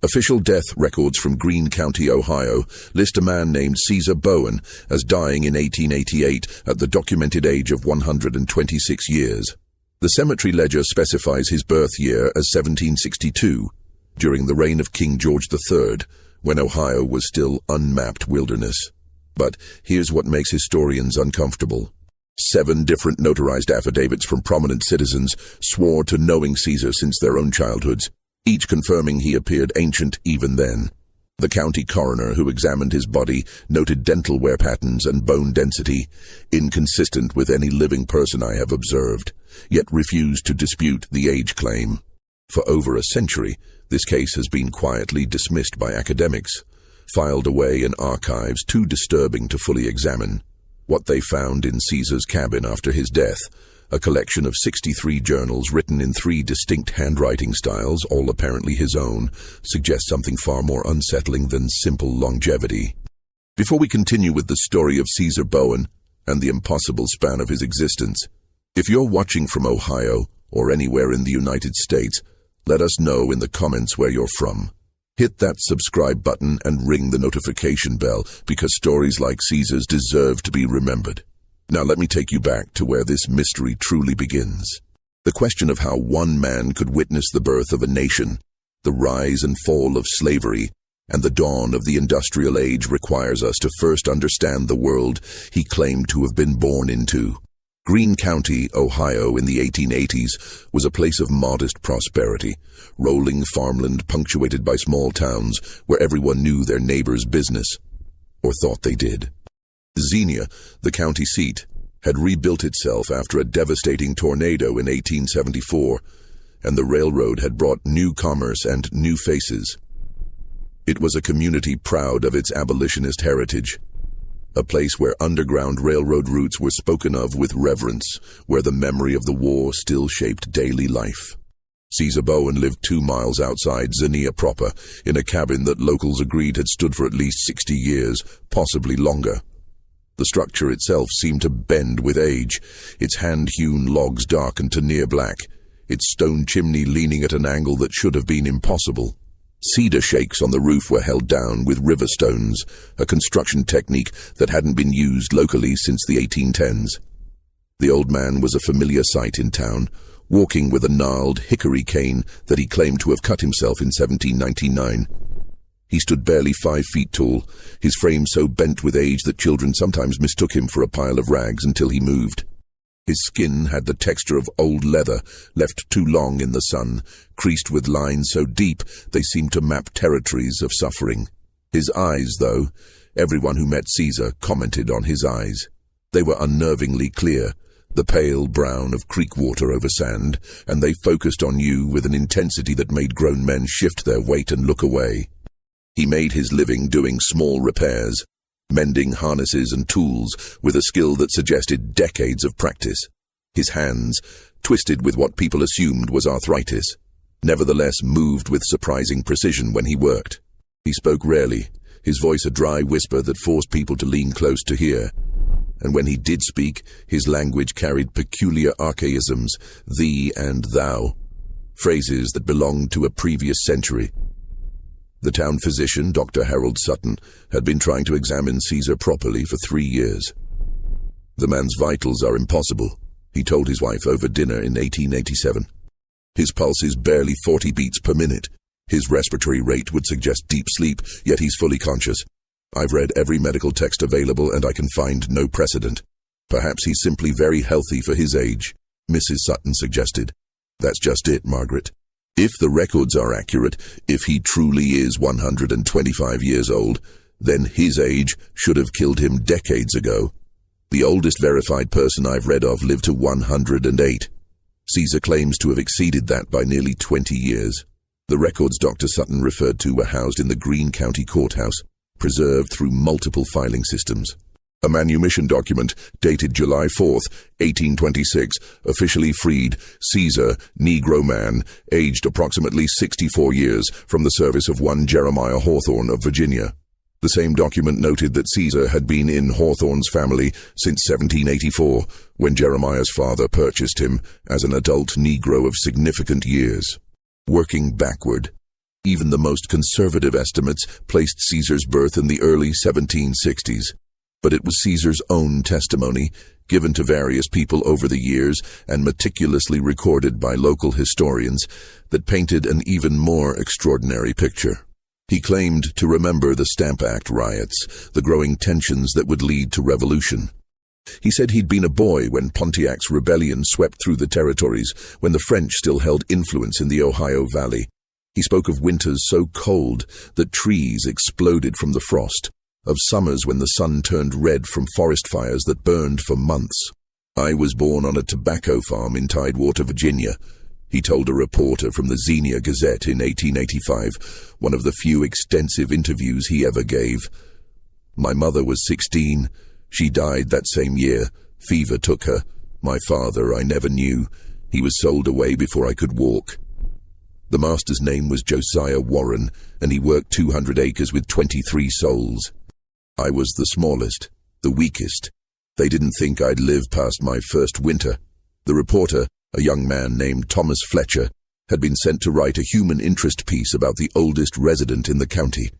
Official death records from Greene County, Ohio, list a man named Caesar Bowen as dying in 1888 at the documented age of 126 years. The cemetery ledger specifies his birth year as 1762, during the reign of King George III, when Ohio was still unmapped wilderness. But here's what makes historians uncomfortable. 7 different notarized affidavits from prominent citizens swore to knowing Caesar since their own childhoods, each confirming he appeared ancient even then. The county coroner who examined his body noted dental wear patterns and bone density, inconsistent with any living person I have observed, yet refused to dispute the age claim. For over a century, this case has been quietly dismissed by academics, filed away in archives too disturbing to fully examine. What they found in Caesar's cabin after his death, a collection of 63 journals written in 3 distinct handwriting styles, all apparently his own, suggests something far more unsettling than simple longevity. Before we continue with the story of Caesar Bowen and the impossible span of his existence, if you're watching from Ohio or anywhere in the United States, let us know in the comments where you're from. Hit that subscribe button and ring the notification bell, because stories like Caesar's deserve to be remembered. Now let me take you back to where this mystery truly begins. The question of how one man could witness the birth of a nation, the rise and fall of slavery, and the dawn of the industrial age requires us to first understand the world he claimed to have been born into. Greene County, Ohio in the 1880s was a place of modest prosperity, rolling farmland punctuated by small towns where everyone knew their neighbor's business, or thought they did. Xenia, the county seat, had rebuilt itself after a devastating tornado in 1874, and the railroad had brought new commerce and new faces. It was a community proud of its abolitionist heritage, a place where underground railroad routes were spoken of with reverence, where the memory of the war still shaped daily life. Caesar Bowen lived 2 miles outside Xenia proper, in a cabin that locals agreed had stood for at least 60 years, possibly longer. The structure itself seemed to bend with age, its hand-hewn logs darkened to near black, its stone chimney leaning at an angle that should have been impossible. Cedar shakes on the roof were held down with river stones, a construction technique that hadn't been used locally since the 1810s. The old man was a familiar sight in town, walking with a gnarled hickory cane that he claimed to have cut himself in 1799. He stood barely 5 feet tall, his frame so bent with age that children sometimes mistook him for a pile of rags until he moved. His skin had the texture of old leather, left too long in the sun, creased with lines so deep they seemed to map territories of suffering. His eyes, though, everyone who met Caesar commented on his eyes. They were unnervingly clear, the pale brown of creek water over sand, and they focused on you with an intensity that made grown men shift their weight and look away. He made his living doing small repairs, mending harnesses and tools with a skill that suggested decades of practice. His hands, twisted with what people assumed was arthritis, nevertheless moved with surprising precision when he worked. He spoke rarely, his voice a dry whisper that forced people to lean close to hear. And when he did speak, his language carried peculiar archaisms, thee and thou, phrases that belonged to a previous century. The town physician, Dr. Harold Sutton, had been trying to examine Caesar properly for 3 years. The man's vitals are impossible, he told his wife over dinner in 1887. His pulse is barely 40 beats per minute. His respiratory rate would suggest deep sleep, yet he's fully conscious. I've read every medical text available and I can find no precedent. Perhaps he's simply very healthy for his age, Mrs. Sutton suggested. That's just it, Margaret. If the records are accurate, if he truly is 125 years old, then his age should have killed him decades ago. The oldest verified person I've read of lived to 108. Caesar claims to have exceeded that by nearly 20 years. The records Dr. Sutton referred to were housed in the Greene County Courthouse, preserved through multiple filing systems. A manumission document dated July 4th, 1826, officially freed Caesar, Negro man, aged approximately 64 years, from the service of one Jeremiah Hawthorne of Virginia. The same document noted that Caesar had been in Hawthorne's family since 1784, when Jeremiah's father purchased him as an adult Negro of significant years. Working backward, Even the most conservative estimates placed Caesar's birth in the early 1760s. But it was Caesar's own testimony, given to various people over the years and meticulously recorded by local historians, that painted an even more extraordinary picture. He claimed to remember the Stamp Act riots, the growing tensions that would lead to revolution. He said he'd been a boy when Pontiac's rebellion swept through the territories, when the French still held influence in the Ohio Valley. He spoke of winters so cold that trees exploded from the frost, of summers when the sun turned red from forest fires that burned for months. "I was born on a tobacco farm in Tidewater, Virginia," he told a reporter from the Xenia Gazette in 1885, one of the few extensive interviews he ever gave. "My mother was 16. She died that same year. Fever took her. My father I never knew. He was sold away before I could walk." The master's name was Josiah Warren, and he worked 200 acres with 23 souls. "I was the smallest, the weakest. They didn't think I'd live past my first winter." The reporter, a young man named Thomas Fletcher, had been sent to write a human interest piece about the oldest resident in the county.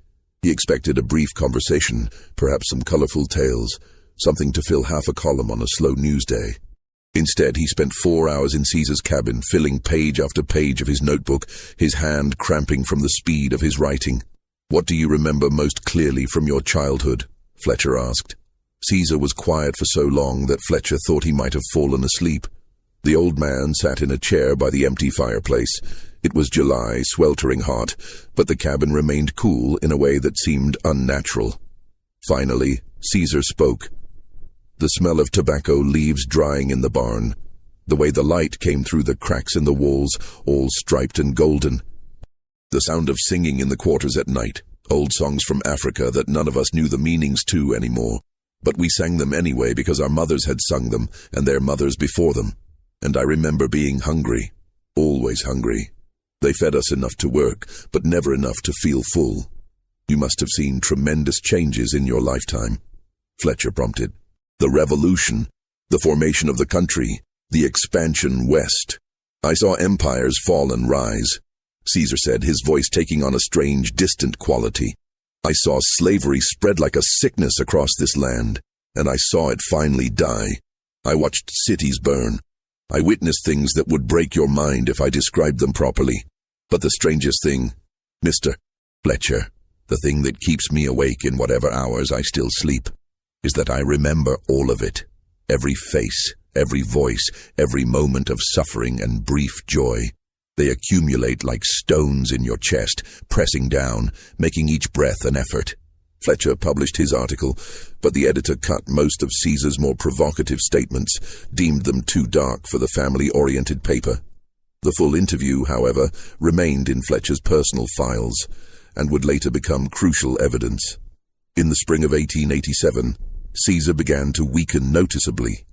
He expected a brief conversation, perhaps some colorful tales, something to fill half a column on a slow news day. Instead, he spent 4 hours in Caesar's cabin, filling page after page of his notebook, his hand cramping from the speed of his writing. "What do you remember most clearly from your childhood?" Fletcher asked. Caesar was quiet for so long that Fletcher thought he might have fallen asleep. The old man sat in a chair by the empty fireplace. It was July, sweltering hot, but the cabin remained cool in a way that seemed unnatural. Finally, Caesar spoke. The smell of tobacco leaves drying in the barn, the way the light came through the cracks in the walls, all striped and golden. The sound of singing in the quarters at night, old songs from Africa that none of us knew the meanings to anymore. But we sang them anyway because our mothers had sung them, and their mothers before them. And I remember being hungry, always hungry. They fed us enough to work, but never enough to feel full. You must have seen tremendous changes in your lifetime. Fletcher prompted. The revolution, the formation of the country, the expansion west. I saw empires fall and rise, Caesar said, his voice taking on a strange, distant quality. I saw slavery spread like a sickness across this land, and I saw it finally die. I watched cities burn. I witnessed things that would break your mind if I described them properly. But the strangest thing, Mr. Fletcher, the thing that keeps me awake in whatever hours I still sleep, is that I remember all of it. Every face, every voice, every moment of suffering and brief joy. They accumulate like stones in your chest, pressing down, making each breath an effort. Fletcher published his article, but the editor cut most of Caesar's more provocative statements, deemed them too dark for the family-oriented paper. The full interview, however, remained in Fletcher's personal files, and would later become crucial evidence. In the spring of 1887, Caesar began to weaken noticeably.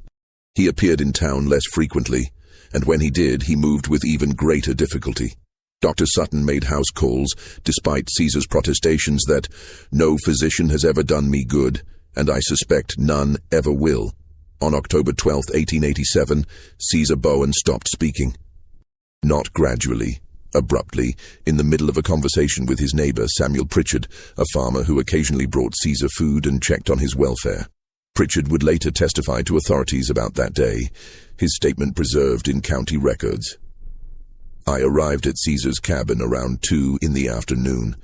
He appeared in town less frequently, and when he did, he moved with even greater difficulty. Dr. Sutton made house calls, despite Caesar's protestations that no physician has ever done me good, and I suspect none ever will. On October 12, 1887, Caesar Bowen stopped speaking. Not gradually, abruptly, in the middle of a conversation with his neighbor, Samuel Pritchard, a farmer who occasionally brought Caesar food and checked on his welfare. Pritchard would later testify to authorities about that day, his statement preserved in county records. I arrived at Caesar's cabin around 2 in the afternoon,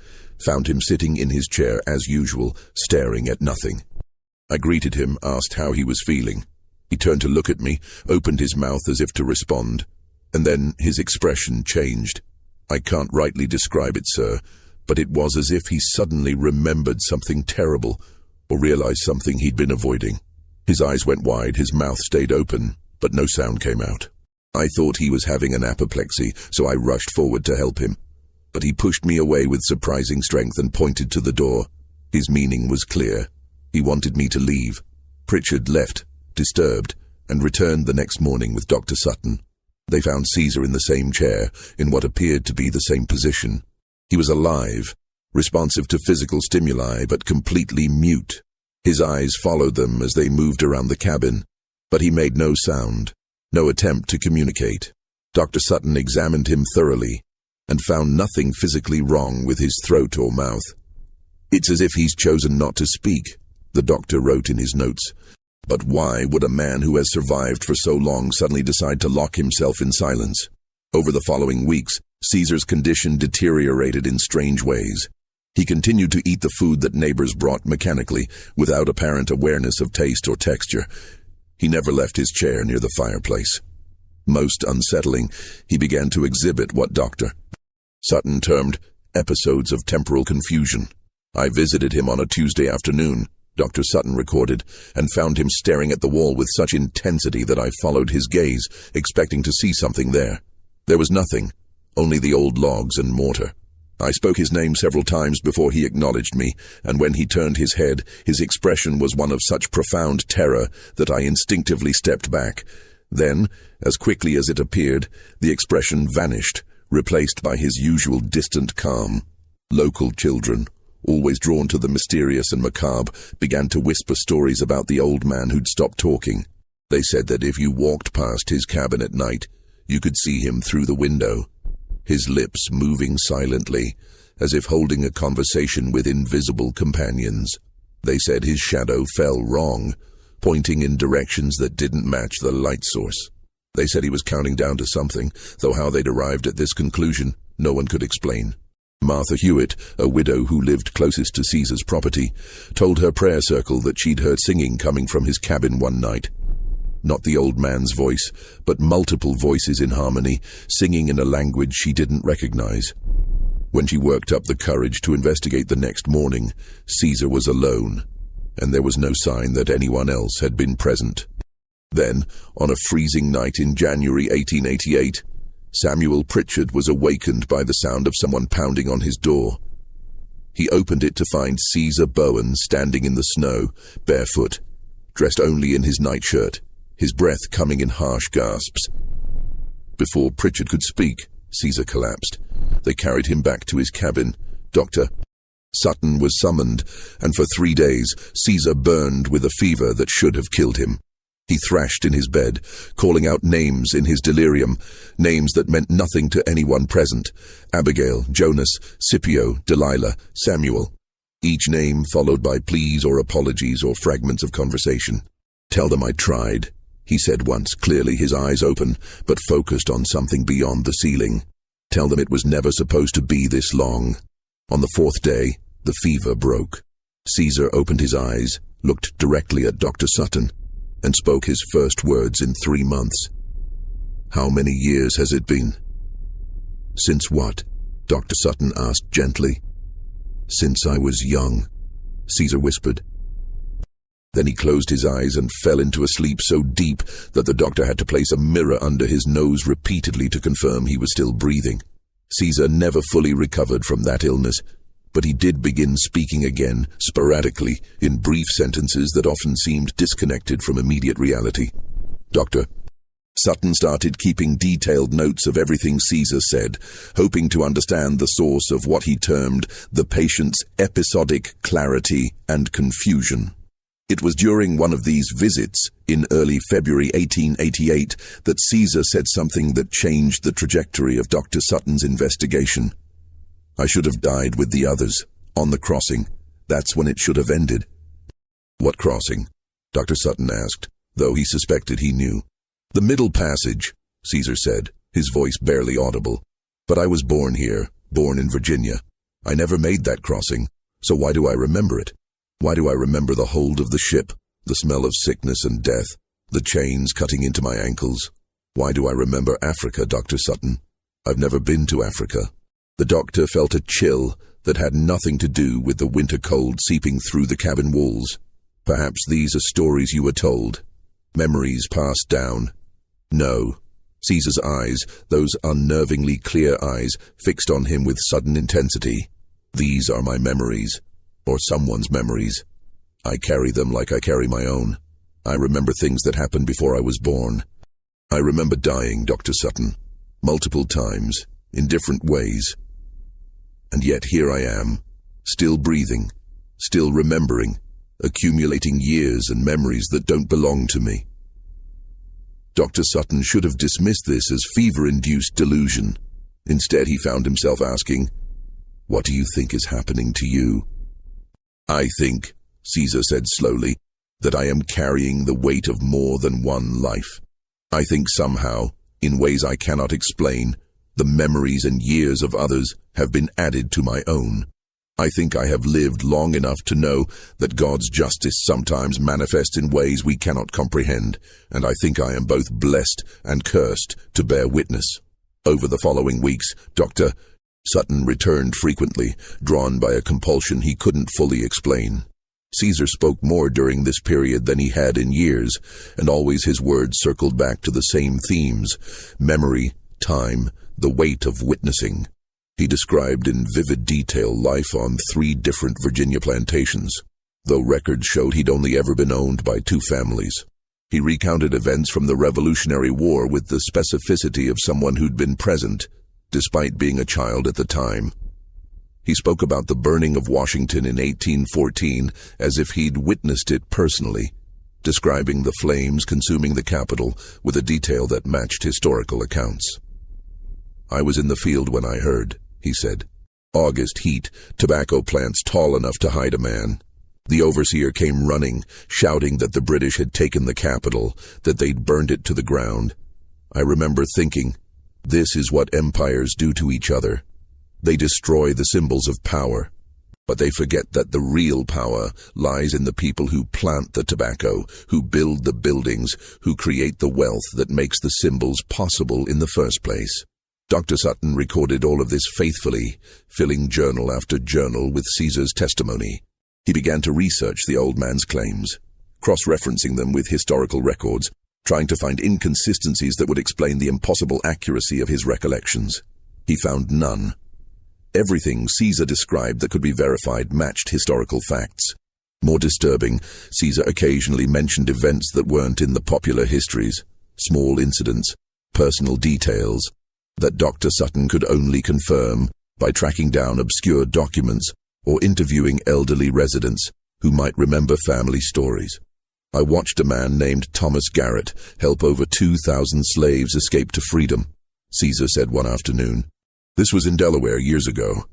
found him sitting in his chair as usual, staring at nothing. I greeted him, asked how he was feeling. He turned to look at me, opened his mouth as if to respond, and then his expression changed. I can't rightly describe it, sir, but it was as if he suddenly remembered something terrible, or realized something he'd been avoiding. His eyes went wide, his mouth stayed open, but no sound came out. I thought he was having an apoplexy, so I rushed forward to help him. But he pushed me away with surprising strength and pointed to the door. His meaning was clear. He wanted me to leave. Pritchard left, disturbed, and returned the next morning with Dr. Sutton. They found Caesar in the same chair, in what appeared to be the same position. He was alive, responsive to physical stimuli, but completely mute. His eyes followed them as they moved around the cabin, but he made no sound, no attempt to communicate. Dr. Sutton examined him thoroughly. and found nothing physically wrong with his throat or mouth. "It's as if he's chosen not to speak," the doctor wrote in his notes. But why would a man who has survived for so long suddenly decide to lock himself in silence? Over the following weeks, Caesar's condition deteriorated in strange ways. He continued to eat the food that neighbors brought mechanically, without apparent awareness of taste or texture. He never left his chair near the fireplace. Most unsettling, he began to exhibit what Dr. Sutton termed episodes of temporal confusion. "I visited him on a Tuesday afternoon," Dr. Sutton recorded, "and found him staring at the wall with such intensity that I followed his gaze, expecting to see something there. There was nothing, only the old logs and mortar. I spoke his name several times before he acknowledged me, and when he turned his head, his expression was one of such profound terror that I instinctively stepped back. Then, as quickly as it appeared, the expression vanished, replaced by his usual distant calm. Local children, always drawn to the mysterious and macabre, began to whisper stories about the old man who'd stopped talking. They said that if you walked past his cabin at night, you could see him through the window, his lips moving silently, as if holding a conversation with invisible companions. They said his shadow fell wrong, pointing in directions that didn't match the light source. They said he was counting down to something, though how they'd arrived at this conclusion, no one could explain. Martha Hewitt, a widow who lived closest to Caesar's property, told her prayer circle that she'd heard singing coming from his cabin one night. Not the old man's voice, but multiple voices in harmony, singing in a language she didn't recognize. When she worked up the courage to investigate the next morning, Caesar was alone, and there was no sign that anyone else had been present. Then, on a freezing night in January 1888, Samuel Pritchard was awakened by the sound of someone pounding on his door. He opened it to find Caesar Bowen standing in the snow, barefoot, dressed only in his nightshirt, his breath coming in harsh gasps. Before Pritchard could speak, Caesar collapsed. They carried him back to his cabin. Dr. Sutton was summoned, and for 3 days, Caesar burned with a fever that should have killed him. He thrashed in his bed, calling out names in his delirium, names that meant nothing to anyone present: Abigail, Jonas, Scipio, Delilah, Samuel. Each name followed by pleas or apologies or fragments of conversation. "Tell them I tried," he said once, clearly his eyes open, but focused on something beyond the ceiling. "Tell them it was never supposed to be this long." On the 4th day, the fever broke. Caesar opened his eyes, looked directly at Dr. Sutton, and spoke his first words in 3 months. "How many years has it been?" "Since what?" Dr. Sutton asked gently. "Since I was young," Caesar whispered. Then he closed his eyes and fell into a sleep so deep that the doctor had to place a mirror under his nose repeatedly to confirm he was still breathing. Caesar never fully recovered from that illness, but he did begin speaking again, sporadically, in brief sentences that often seemed disconnected from immediate reality. Dr. Sutton started keeping detailed notes of everything Caesar said, hoping to understand the source of what he termed the patient's episodic clarity and confusion. It was during one of these visits, in early February 1888, that Caesar said something that changed the trajectory of Dr. Sutton's investigation. "I should have died with the others, on the crossing. That's when it should have ended." "What crossing?" Dr. Sutton asked, though he suspected he knew. "The Middle Passage," Caesar said, his voice barely audible. "But I was born here, born in Virginia. I never made that crossing, so why do I remember it? Why do I remember the hold of the ship, the smell of sickness and death, the chains cutting into my ankles? Why do I remember Africa, Dr. Sutton? I've never been to Africa." The doctor felt a chill that had nothing to do with the winter cold seeping through the cabin walls. "Perhaps these are stories you were told, memories passed down." "No." Caesar's eyes, those unnervingly clear eyes, fixed on him with sudden intensity. "These are my memories, or someone's memories. I carry them like I carry my own. I remember things that happened before I was born. I remember dying, Dr. Sutton, multiple times, in different ways. And yet here I am, still breathing, still remembering, accumulating years and memories that don't belong to me." Dr. Sutton should have dismissed this as fever-induced delusion, Instead, he found himself asking, "What do you think is happening to you?" "I think," Caesar said slowly, "that I am carrying the weight of more than one life. I think somehow, in ways I cannot explain, the memories and years of others have been added to my own. I think I have lived long enough to know that God's justice sometimes manifests in ways we cannot comprehend, and I think I am both blessed and cursed to bear witness." Over the following weeks, Dr. Sutton returned frequently, drawn by a compulsion he couldn't fully explain. Caesar spoke more during this period than he had in years, and always his words circled back to the same themes: memory, time, the weight of witnessing. He described in vivid detail life on 3 different Virginia plantations, though records showed he'd only ever been owned by 2 families. He recounted events from the Revolutionary War with the specificity of someone who'd been present, despite being a child at the time. He spoke about the burning of Washington in 1814 as if he'd witnessed it personally, describing the flames consuming the Capitol with a detail that matched historical accounts. "I was in the field when I heard," he said. "August heat, tobacco plants tall enough to hide a man. The overseer came running, shouting that the British had taken the Capitol, that they'd burned it to the ground. I remember thinking, this is what empires do to each other. They destroy the symbols of power, but they forget that the real power lies in the people who plant the tobacco, who build the buildings, who create the wealth that makes the symbols possible in the first place." Dr. Sutton recorded all of this faithfully, filling journal after journal with Caesar's testimony. He began to research the old man's claims, cross-referencing them with historical records, trying to find inconsistencies that would explain the impossible accuracy of his recollections. He found none. Everything Caesar described that could be verified matched historical facts. More disturbing, Caesar occasionally mentioned events that weren't in the popular histories, small incidents, personal details, that Dr. Sutton could only confirm by tracking down obscure documents or interviewing elderly residents who might remember family stories. "I watched a man named Thomas Garrett help over 2,000 slaves escape to freedom," Caesar said one afternoon. "This was in Delaware years ago.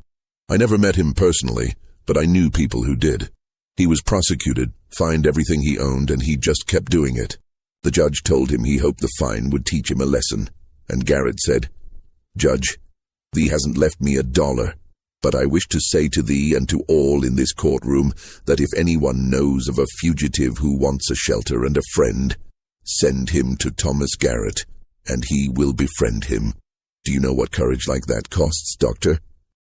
I never met him personally, but I knew people who did. He was prosecuted, fined everything he owned, and he just kept doing it. The judge told him he hoped the fine would teach him a lesson, and Garrett said, 'Judge, thee hasn't left me $1. But I wish to say to thee and to all in this courtroom that if anyone knows of a fugitive who wants a shelter and a friend, send him to Thomas Garrett, and he will befriend him.' Do you know what courage like that costs, Doctor?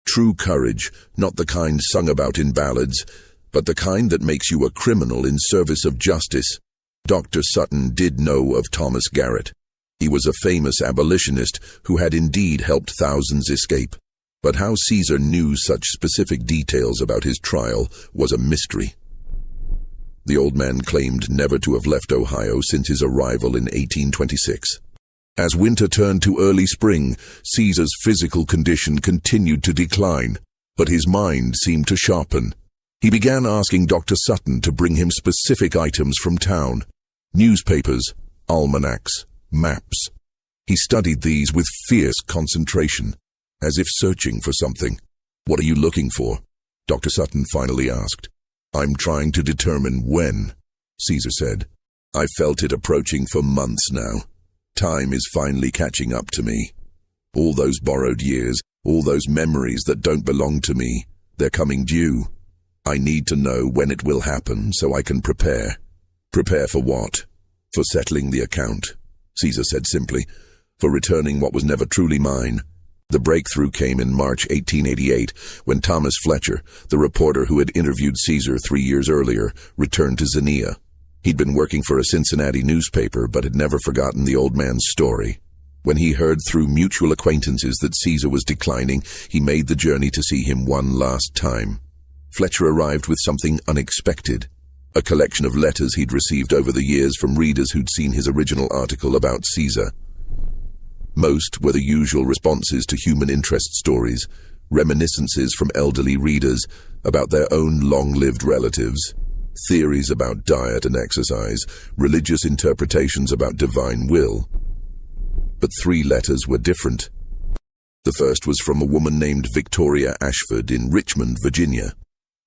True courage, not the kind sung about in ballads, but the kind that makes you a criminal in service of justice. Dr. Sutton did know of Thomas Garrett. He was a famous abolitionist who had indeed helped thousands escape. But how Caesar knew such specific details about his trial was a mystery. The old man claimed never to have left Ohio since his arrival in 1826. As winter turned to early spring, Caesar's physical condition continued to decline, but his mind seemed to sharpen. He began asking Dr. Sutton to bring him specific items from town: newspapers, almanacs, maps. He studied these with fierce concentration, as if searching for something. "What are you looking for?" Dr. Sutton finally asked. "I'm trying to determine when," Caesar said. "I felt it approaching for months now. Time is finally catching up to me. All those borrowed years, all those memories that don't belong to me, they're coming due. I need to know when it will happen so I can prepare." "Prepare for what?" "For settling the account," Caesar said simply. "For returning what was never truly mine." The breakthrough came in March 1888, when Thomas Fletcher, the reporter who had interviewed Caesar 3 years earlier, returned to Xenia. He'd been working for a Cincinnati newspaper, but had never forgotten the old man's story. When he heard through mutual acquaintances that Caesar was declining, he made the journey to see him one last time. Fletcher arrived with something unexpected: a collection of letters he'd received over the years from readers who'd seen his original article about Caesar. Most were the usual responses to human interest stories, reminiscences from elderly readers about their own long-lived relatives, theories about diet and exercise, religious interpretations about divine will. But 3 letters were different. The first was from a woman named Victoria Ashford in Richmond, Virginia.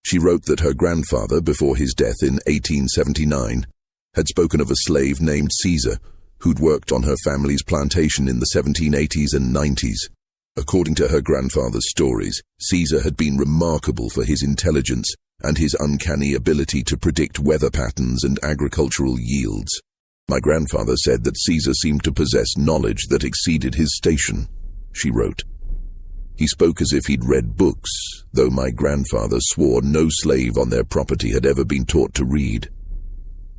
She wrote that her grandfather, before his death in 1879, had spoken of a slave named Caesar, who'd worked on her family's plantation in the 1780s and 90s. According to her grandfather's stories, Caesar had been remarkable for his intelligence and his uncanny ability to predict weather patterns and agricultural yields. My grandfather said that Caesar seemed to possess knowledge that exceeded his station, she wrote. He spoke as if he'd read books, though my grandfather swore no slave on their property had ever been taught to read.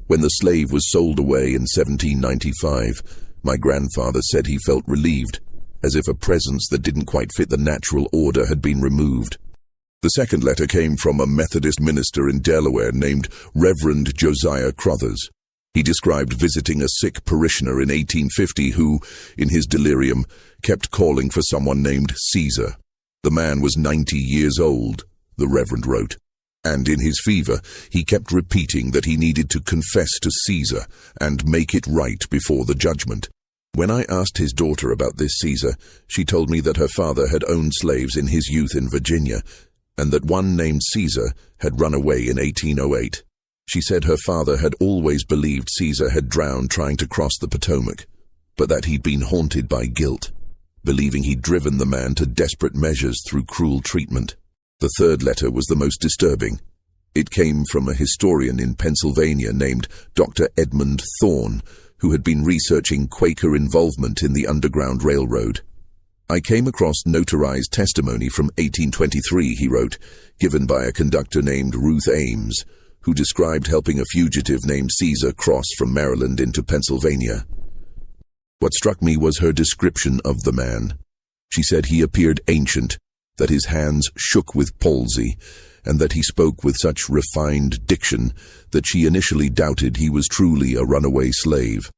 When the slave was sold away in 1795, my grandfather said he felt relieved, as if a presence that didn't quite fit the natural order had been removed. The second letter came from a Methodist minister in Delaware named Reverend Josiah Crothers. He described visiting a sick parishioner in 1850 who, in his delirium, kept calling for someone named Caesar. The man was 90 years old, the Reverend wrote, and in his fever he kept repeating that he needed to confess to Caesar and make it right before the judgment. When I asked his daughter about this Caesar, she told me that her father had owned slaves in his youth in Virginia, and that one named Caesar had run away in 1808. She said her father had always believed Caesar had drowned trying to cross the Potomac, but that he'd been haunted by guilt, believing he'd driven the man to desperate measures through cruel treatment. The third letter was the most disturbing. It came from a historian in Pennsylvania named Dr. Edmund Thorne, who had been researching Quaker involvement in the Underground Railroad. I came across notarized testimony from 1823, he wrote, given by a conductor named Ruth Ames, who described helping a fugitive named Caesar cross from Maryland into Pennsylvania. What struck me was her description of the man. She said he appeared ancient, that his hands shook with palsy, and that he spoke with such refined diction that she initially doubted he was truly a runaway slave.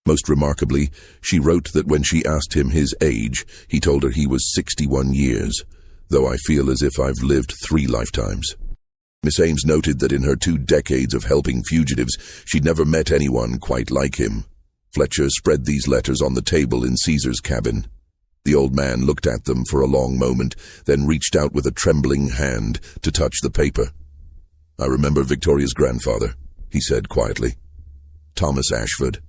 Most remarkably, she wrote that when she asked him his age, he told her he was 61 years, though I feel as if I've lived 3 lifetimes. Miss Ames noted that in her 2 decades of helping fugitives, she'd never met anyone quite like him. Fletcher spread these letters on the table in Caesar's cabin. The old man looked at them for a long moment, then reached out with a trembling hand to touch the paper. I remember Victoria's grandfather, he said quietly. Thomas Ashford.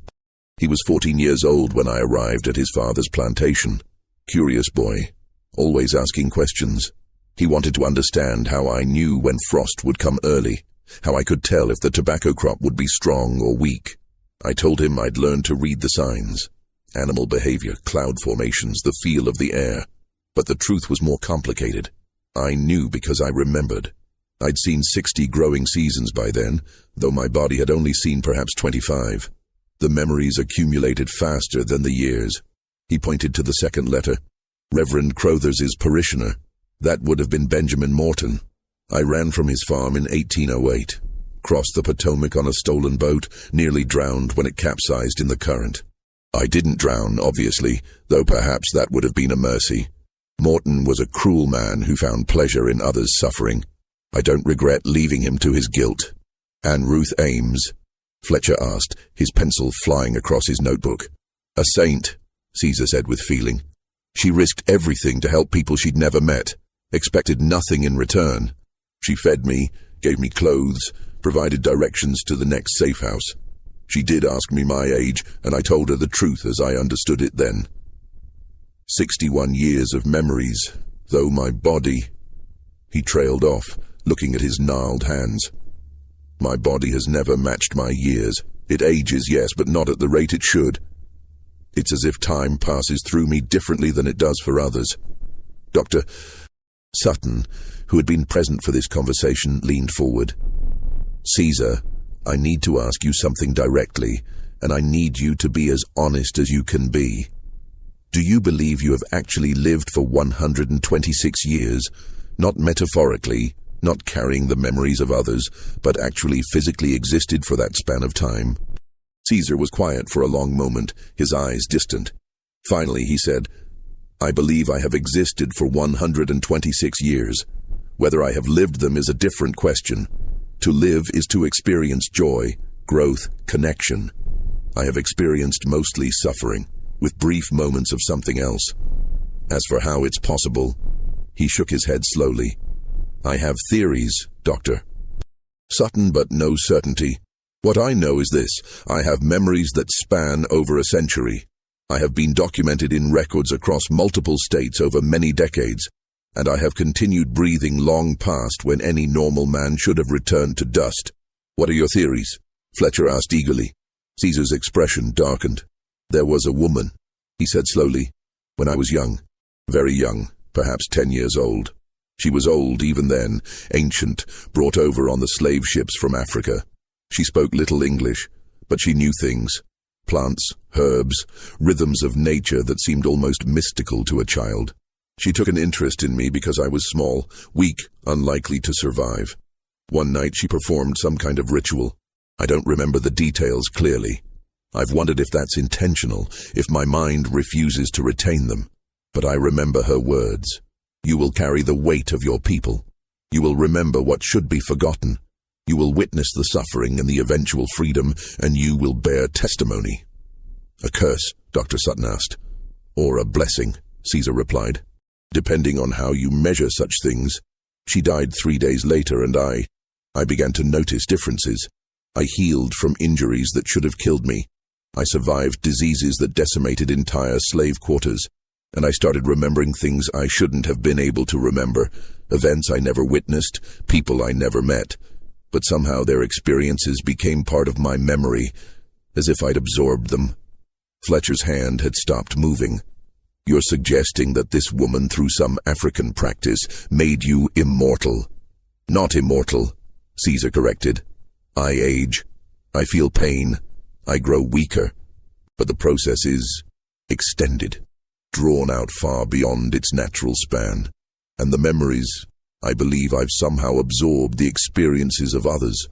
He was 14 years old when I arrived at his father's plantation. Curious boy, always asking questions. He wanted to understand how I knew when frost would come early, how I could tell if the tobacco crop would be strong or weak. I told him I'd learned to read the signs. Animal behavior, cloud formations, the feel of the air. But the truth was more complicated. I knew because I remembered. I'd seen 60 growing seasons by then, though my body had only seen perhaps 25. The memories accumulated faster than the years. He pointed to the second letter. Reverend Crothers's parishioner. That would have been Benjamin Morton. I ran from his farm in 1808, crossed the Potomac on a stolen boat, nearly drowned when it capsized in the current. I didn't drown, obviously, though perhaps that would have been a mercy. Morton was a cruel man who found pleasure in others' suffering. I don't regret leaving him to his guilt. And Ruth Ames? Fletcher asked, his pencil flying across his notebook. A saint, Caesar said with feeling. She risked everything to help people she'd never met, expected nothing in return. She fed me, gave me clothes, provided directions to the next safe house. She did ask me my age, and I told her the truth as I understood it then. 61 years of memories, though my body... He trailed off, looking at his gnarled hands. My body has never matched my years. It ages, yes, but not at the rate it should. It's as if time passes through me differently than it does for others. Dr. Sutton, who had been present for this conversation, leaned forward. Caesar, I need to ask you something directly, and I need you to be as honest as you can be. Do you believe you have actually lived for 126 years, not metaphorically, not carrying the memories of others, but actually physically existed for that span of time? Caesar was quiet for a long moment, his eyes distant. Finally he said, I believe I have existed for 126 years. Whether I have lived them is a different question. To live is to experience joy, growth, connection. I have experienced mostly suffering, with brief moments of something else. As for how it's possible, he shook his head slowly. I have theories, Doctor Sutton, but no certainty. What I know is this: I have memories that span over a century. I have been documented in records across multiple states over many decades, and I have continued breathing long past when any normal man should have returned to dust. What are your theories? Fletcher asked eagerly. Caesar's expression darkened. There was a woman, he said slowly, when I was young, very young, perhaps 10 years old. She was old even then, ancient, brought over on the slave ships from Africa. She spoke little English, but she knew things. Plants, herbs, rhythms of nature that seemed almost mystical to a child. She took an interest in me because I was small, weak, unlikely to survive. One night she performed some kind of ritual. I don't remember the details clearly. I've wondered if that's intentional, if my mind refuses to retain them. But I remember her words. You will carry the weight of your people. You will remember what should be forgotten. You will witness the suffering and the eventual freedom, and you will bear testimony. A curse, Dr. Sutton asked. Or a blessing, Caesar replied. Depending on how you measure such things. She died 3 days later, and I began to notice differences. I healed from injuries that should have killed me. I survived diseases that decimated entire slave quarters, and I started remembering things I shouldn't have been able to remember, events I never witnessed, people I never met. But somehow their experiences became part of my memory, as if I'd absorbed them. Fletcher's hand had stopped moving. You're suggesting that this woman, through some African practice, made you immortal. Not immortal, Caesar corrected. I age. I feel pain. I grow weaker. But the process is extended, drawn out far beyond its natural span. And the memories, I believe I've somehow absorbed the experiences of others,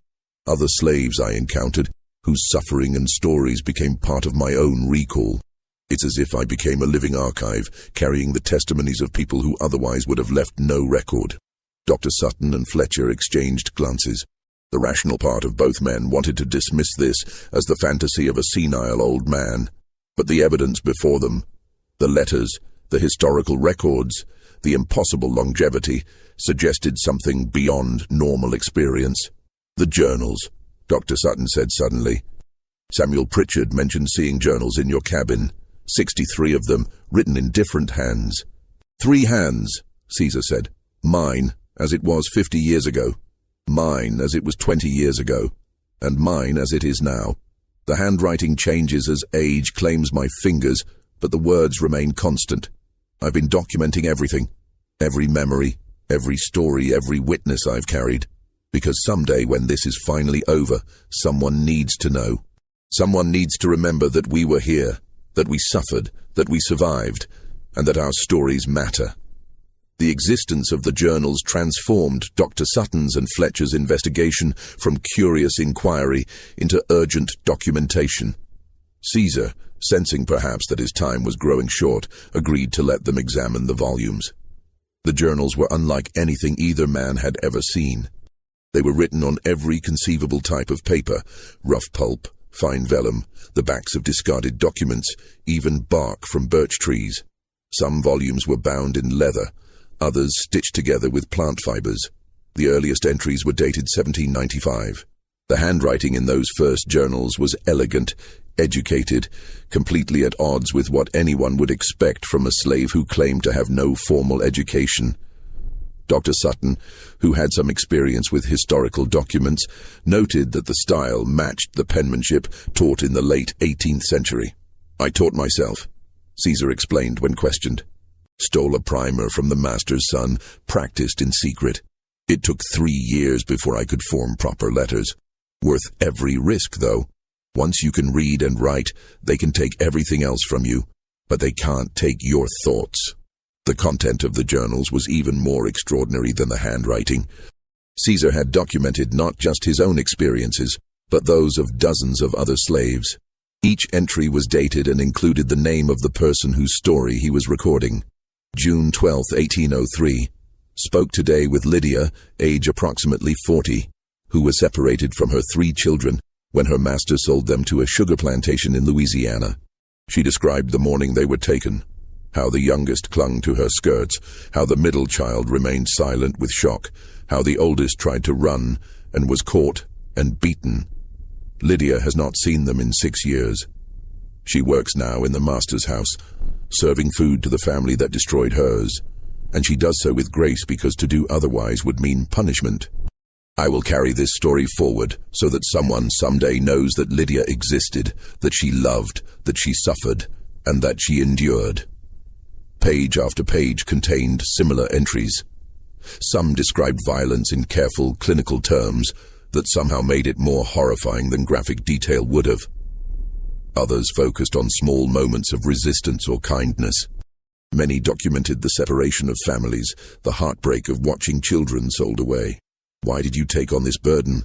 other slaves I encountered, whose suffering and stories became part of my own recall. It's as if I became a living archive, carrying the testimonies of people who otherwise would have left no record. Dr. Sutton and Fletcher exchanged glances. The rational part of both men wanted to dismiss this as the fantasy of a senile old man. But the evidence before them, the letters, the historical records, the impossible longevity, suggested something beyond normal experience. The journals, Dr. Sutton said suddenly. Samuel Pritchard mentioned seeing journals in your cabin, 63 of them, written in different hands. 3 hands, Caesar said. Mine, as it was 50 years ago. Mine, as it was 20 years ago. And mine, as it is now. The handwriting changes as age claims my fingers, but the words remain constant. I've been documenting everything. Every memory, every story, every witness I've carried. Because someday when this is finally over, someone needs to know. Someone needs to remember that we were here, that we suffered, that we survived, and that our stories matter. The existence of the journals transformed Dr. Sutton's and Fletcher's investigation from curious inquiry into urgent documentation. Caesar, sensing perhaps that his time was growing short, agreed to let them examine the volumes. The journals were unlike anything either man had ever seen. They were written on every conceivable type of paper, rough pulp, fine vellum, the backs of discarded documents, even bark from birch trees. Some volumes were bound in leather, others stitched together with plant fibers. The earliest entries were dated 1795. The handwriting in those first journals was elegant, educated, completely at odds with what anyone would expect from a slave who claimed to have no formal education. Dr. Sutton, who had some experience with historical documents, noted that the style matched the penmanship taught in the late 18th century. I taught myself, Caesar explained when questioned. Stole a primer from the master's son, practiced in secret. It took 3 years before I could form proper letters. Worth every risk, though. Once you can read and write, they can take everything else from you, but they can't take your thoughts. The content of the journals was even more extraordinary than the handwriting. Caesar had documented not just his own experiences, but those of dozens of other slaves. Each entry was dated and included the name of the person whose story he was recording. June 12, 1803. Spoke today with Lydia, age approximately 40, who was separated from her 3 children when her master sold them to a sugar plantation in Louisiana. She described the morning they were taken. How the youngest clung to her skirts, how the middle child remained silent with shock, how the oldest tried to run and was caught and beaten. Lydia has not seen them in 6 years. She works now in the master's house, serving food to the family that destroyed hers, and she does so with grace because to do otherwise would mean punishment. I will carry this story forward so that someone someday knows that Lydia existed, that she loved, that she suffered, and that she endured. Page after page contained similar entries. Some described violence in careful, clinical terms that somehow made it more horrifying than graphic detail would have. Others focused on small moments of resistance or kindness. Many documented the separation of families, the heartbreak of watching children sold away. "Why did you take on this burden?"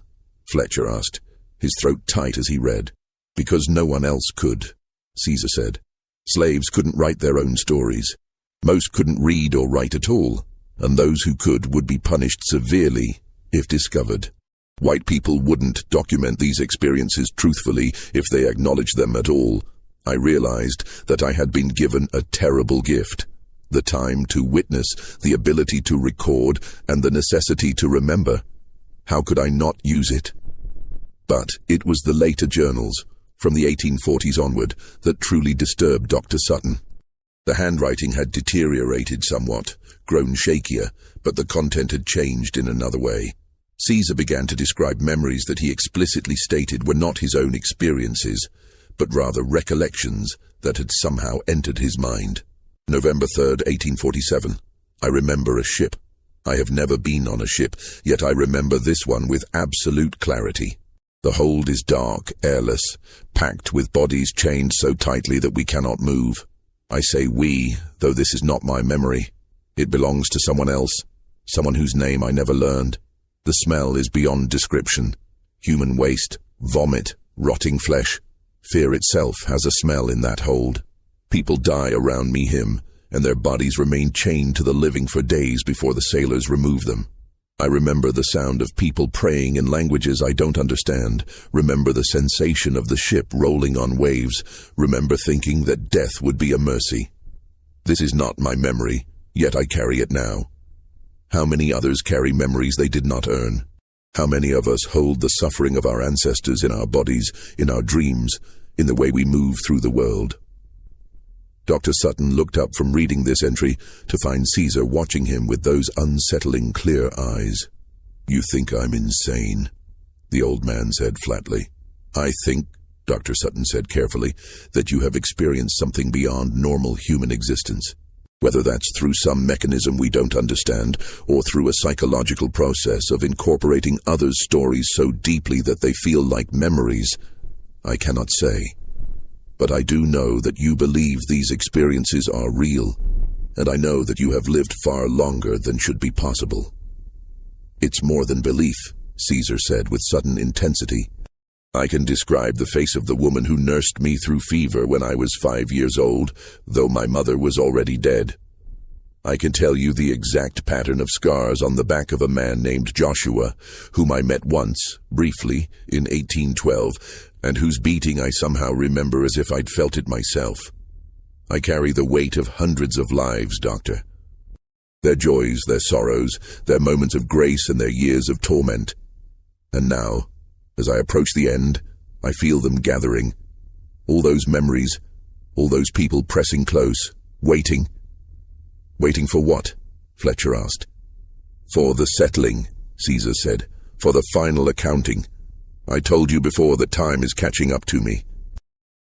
Fletcher asked, his throat tight as he read. "Because no one else could," Caesar said. "Slaves couldn't write their own stories. Most couldn't read or write at all, and those who could would be punished severely if discovered. White people wouldn't document these experiences truthfully if they acknowledged them at all. I realized that I had been given a terrible gift. The time to witness, the ability to record, and the necessity to remember. How could I not use it? But it was the later journals, from the 1840s onward, that truly disturbed Dr. Sutton. The handwriting had deteriorated somewhat, grown shakier, but the content had changed in another way. Caesar began to describe memories that he explicitly stated were not his own experiences, but rather recollections that had somehow entered his mind. November 3rd, 1847. I remember a ship. I have never been on a ship, yet I remember this one with absolute clarity. The hold is dark, airless, packed with bodies chained so tightly that we cannot move. I say we, though this is not my memory. It belongs to someone else, someone whose name I never learned. The smell is beyond description. Human waste, vomit, rotting flesh. Fear itself has a smell in that hold. People die around me, and their bodies remain chained to the living for days before the sailors remove them. I remember the sound of people praying in languages I don't understand, remember the sensation of the ship rolling on waves, remember thinking that death would be a mercy. This is not my memory, yet I carry it now. How many others carry memories they did not earn? How many of us hold the suffering of our ancestors in our bodies, in our dreams, in the way we move through the world? Dr. Sutton looked up from reading this entry to find Caesar watching him with those unsettling, clear eyes. "You think I'm insane," the old man said flatly. "I think," Dr. Sutton said carefully, "that you have experienced something beyond normal human existence. Whether that's through some mechanism we don't understand, or through a psychological process of incorporating others' stories so deeply that they feel like memories, I cannot say. But I do know that you believe these experiences are real, and I know that you have lived far longer than should be possible." "It's more than belief," Caesar said with sudden intensity. "I can describe the face of the woman who nursed me through fever when I was 5 years old, though my mother was already dead. I can tell you the exact pattern of scars on the back of a man named Joshua, whom I met once, briefly, in 1812, and whose beating I somehow remember as if I'd felt it myself. I carry the weight of hundreds of lives, Doctor. Their joys, their sorrows, their moments of grace and their years of torment. And now, as I approach the end, I feel them gathering. All those memories, all those people pressing close, waiting. Waiting for what? Fletcher asked. For the settling, Caesar said. For the final accounting. I told you before that time is catching up to me.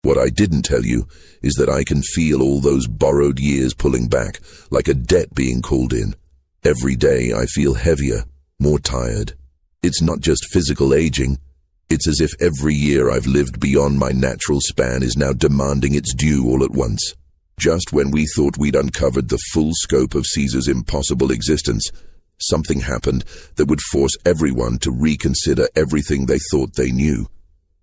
What I didn't tell you is that I can feel all those borrowed years pulling back, like a debt being called in. Every day I feel heavier, more tired. It's not just physical aging. It's as if every year I've lived beyond my natural span is now demanding its due all at once. Just when we thought we'd uncovered the full scope of Caesar's impossible existence, something happened that would force everyone to reconsider everything they thought they knew.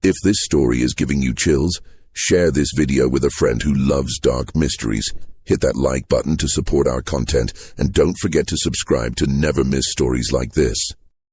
If this story is giving you chills, share this video with a friend who loves dark mysteries. Hit that like button to support our content, and don't forget to subscribe to never miss stories like this.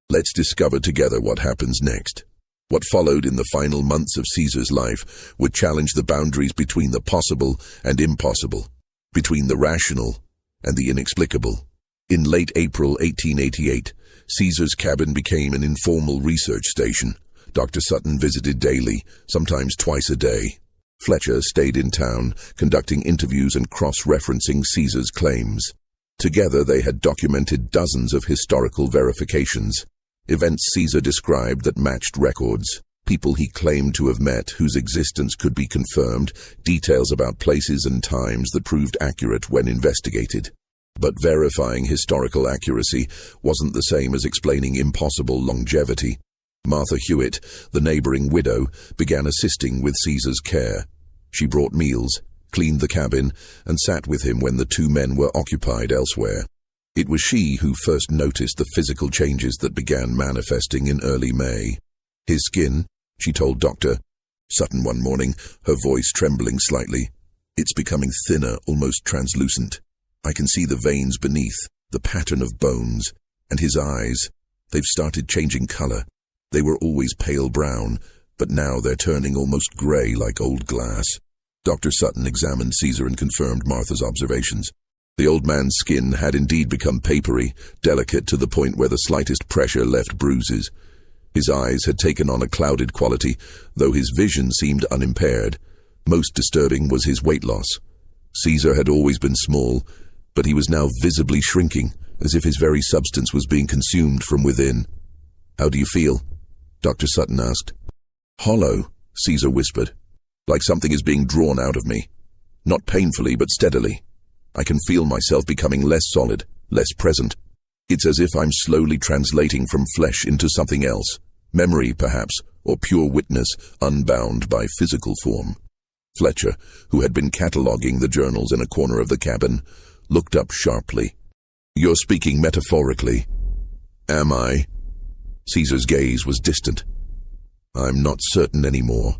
Let's discover together what happens next. What followed in the final months of Caesar's life would challenge the boundaries between the possible and impossible. between the rational and the inexplicable. In late April 1888, Caesar's cabin became an informal research station. Dr. Sutton visited daily, sometimes twice a day. Fletcher stayed in town, conducting interviews and cross-referencing Caesar's claims. Together they had documented dozens of historical verifications, events Caesar described that matched records, people he claimed to have met whose existence could be confirmed, details about places and times that proved accurate when investigated. But verifying historical accuracy wasn't the same as explaining impossible longevity. Martha Hewitt, the neighboring widow, began assisting with Caesar's care. She brought meals, cleaned the cabin, and sat with him when the two men were occupied elsewhere. It was she who first noticed the physical changes that began manifesting in early May. His skin, she told Dr. Sutton one morning, her voice trembling slightly. It's becoming thinner, almost translucent. I can see the veins beneath, the pattern of bones, and his eyes. They've started changing color. They were always pale brown, but now they're turning almost gray like old glass. Dr. Sutton examined Caesar and confirmed Martha's observations. The old man's skin had indeed become papery, delicate to the point where the slightest pressure left bruises. His eyes had taken on a clouded quality, though his vision seemed unimpaired. Most disturbing was his weight loss. Caesar had always been small, but he was now visibly shrinking, as if his very substance was being consumed from within. "How do you feel?" Dr. Sutton asked. "Hollow," Caesar whispered, "like something is being drawn out of me. Not painfully, but steadily. I can feel myself becoming less solid, less present. It's as if I'm slowly translating from flesh into something else, memory perhaps, or pure witness, unbound by physical form." Fletcher, who had been cataloguing the journals in a corner of the cabin, looked up sharply. "You're speaking metaphorically." "Am I?" Caesar's gaze was distant. "I'm not certain anymore.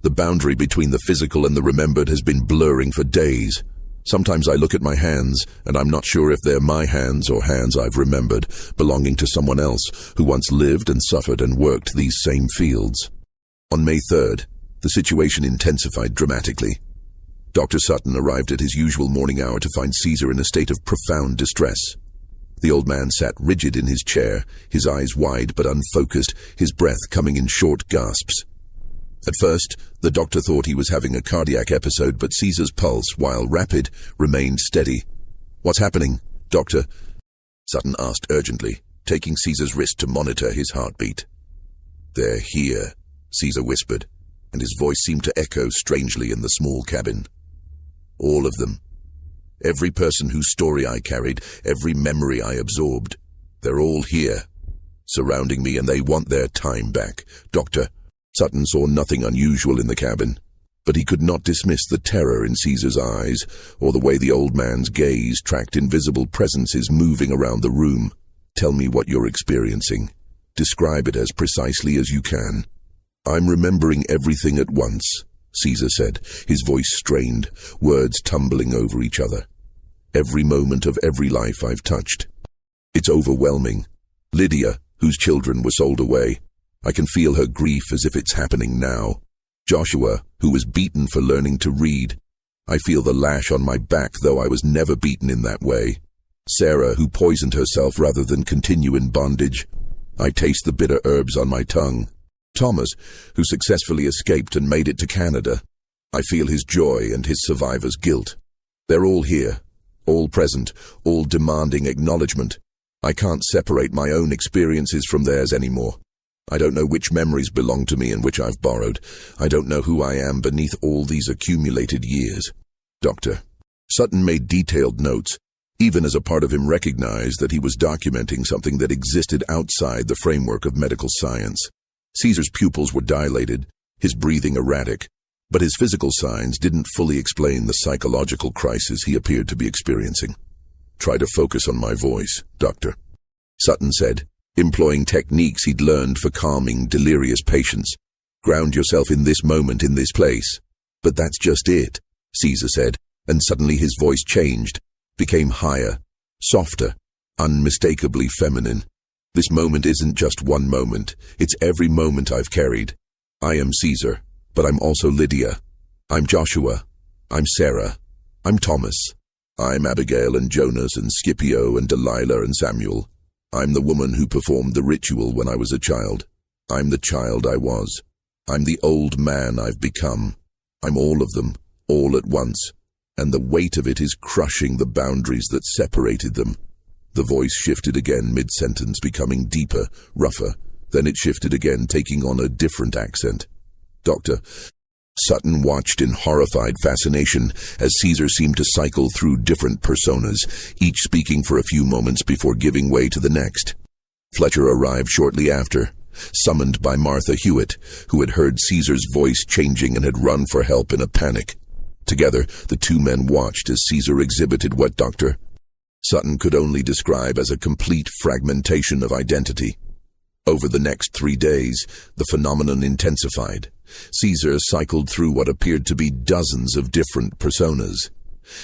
The boundary between the physical and the remembered has been blurring for days. Sometimes I look at my hands, and I'm not sure if they're my hands or hands I've remembered, belonging to someone else who once lived and suffered and worked these same fields." On May 3rd, the situation intensified dramatically. Dr. Sutton arrived at his usual morning hour to find Caesar in a state of profound distress. The old man sat rigid in his chair, his eyes wide but unfocused, his breath coming in short gasps. At first, the doctor thought he was having a cardiac episode, but Caesar's pulse, while rapid, remained steady. "What's happening, doctor?" Sutton asked urgently, taking Caesar's wrist to monitor his heartbeat. "They're here," Caesar whispered, and his voice seemed to echo strangely in the small cabin. "All of them. Every person whose story I carried, every memory I absorbed. They're all here, surrounding me, and they want their time back. Doctor." Sutton saw nothing unusual in the cabin, but he could not dismiss the terror in Caesar's eyes, or the way the old man's gaze tracked invisible presences moving around the room. "Tell me what you're experiencing. Describe it as precisely as you can." "I'm remembering everything at once," Caesar said, his voice strained, words tumbling over each other. "Every moment of every life I've touched. It's overwhelming. Lydia, whose children were sold away. I can feel her grief as if it's happening now. Joshua, who was beaten for learning to read. I feel the lash on my back, though I was never beaten in that way. Sarah, who poisoned herself rather than continue in bondage. I taste the bitter herbs on my tongue. Thomas, who successfully escaped and made it to Canada. I feel his joy and his survivor's guilt. They're all here, all present, all demanding acknowledgement. I can't separate my own experiences from theirs anymore. I don't know which memories belong to me and which I've borrowed. I don't know who I am beneath all these accumulated years." Doctor Sutton made detailed notes, even as a part of him recognized that he was documenting something that existed outside the framework of medical science. Caesar's pupils were dilated, his breathing erratic, but his physical signs didn't fully explain the psychological crisis he appeared to be experiencing. "Try to focus on my voice, Doctor," Sutton said, employing techniques he'd learned for calming delirious patients. "Ground yourself in this moment, in this place." "But that's just it," Caesar said, and suddenly his voice changed, became higher, softer, unmistakably feminine. "This moment isn't just one moment, it's every moment I've carried. I am Caesar, but I'm also Lydia. I'm Joshua. I'm Sarah. I'm Thomas. I'm Abigail and Jonas and Scipio and Delilah and Samuel. I'm the woman who performed the ritual when I was a child. I'm the child I was. I'm the old man I've become. I'm all of them, all at once, and the weight of it is crushing the boundaries that separated them. The voice shifted again mid-sentence, becoming deeper, rougher. Then it shifted again, taking on a different accent. Dr. Sutton watched in horrified fascination as Caesar seemed to cycle through different personas, each speaking for a few moments before giving way to the next. Fletcher arrived shortly after, summoned by Martha Hewitt, who had heard Caesar's voice changing and had run for help in a panic. Together, the two men watched as Caesar exhibited what Dr. Sutton could only describe as a complete fragmentation of identity. Over the next 3 days, the phenomenon intensified. Caesar cycled through what appeared to be dozens of different personas.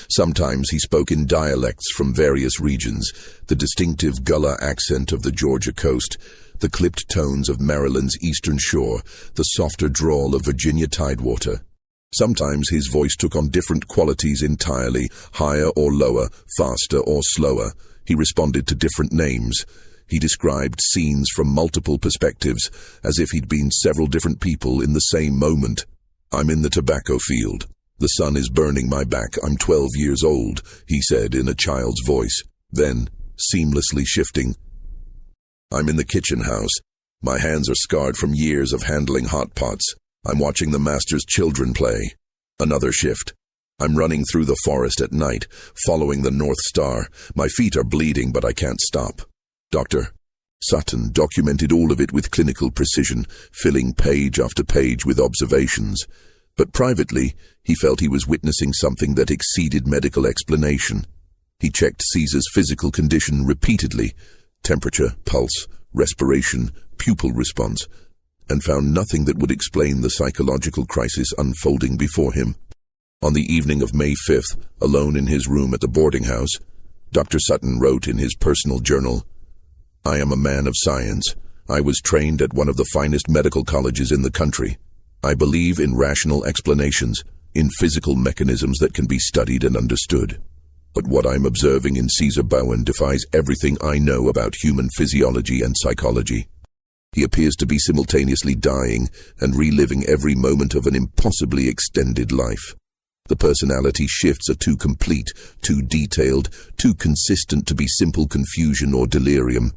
Sometimes he spoke in dialects from various regions, the distinctive Gullah accent of the Georgia coast, the clipped tones of Maryland's eastern shore, the softer drawl of Virginia tidewater. Sometimes his voice took on different qualities entirely, higher or lower, faster or slower. He responded to different names. He described scenes from multiple perspectives, as if he'd been several different people in the same moment. I'm in the tobacco field. The sun is burning my back. I'm 12 years old, he said in a child's voice. Then, seamlessly shifting, I'm in the kitchen house. My hands are scarred from years of handling hot pots. I'm watching the master's children play. Another shift. I'm running through the forest at night, following the North Star. My feet are bleeding, but I can't stop. Dr. Sutton documented all of it with clinical precision, filling page after page with observations. But privately, he felt he was witnessing something that exceeded medical explanation. He checked Caesar's physical condition repeatedly, temperature, pulse, respiration, pupil response, and found nothing that would explain the psychological crisis unfolding before him. On the evening of May 5th, alone in his room at the boarding house, Dr. Sutton wrote in his personal journal, I am a man of science. I was trained at one of the finest medical colleges in the country. I believe in rational explanations, in physical mechanisms that can be studied and understood. But what I'm observing in Caesar Bowen defies everything I know about human physiology and psychology. He appears to be simultaneously dying and reliving every moment of an impossibly extended life. The personality shifts are too complete, too detailed, too consistent to be simple confusion or delirium.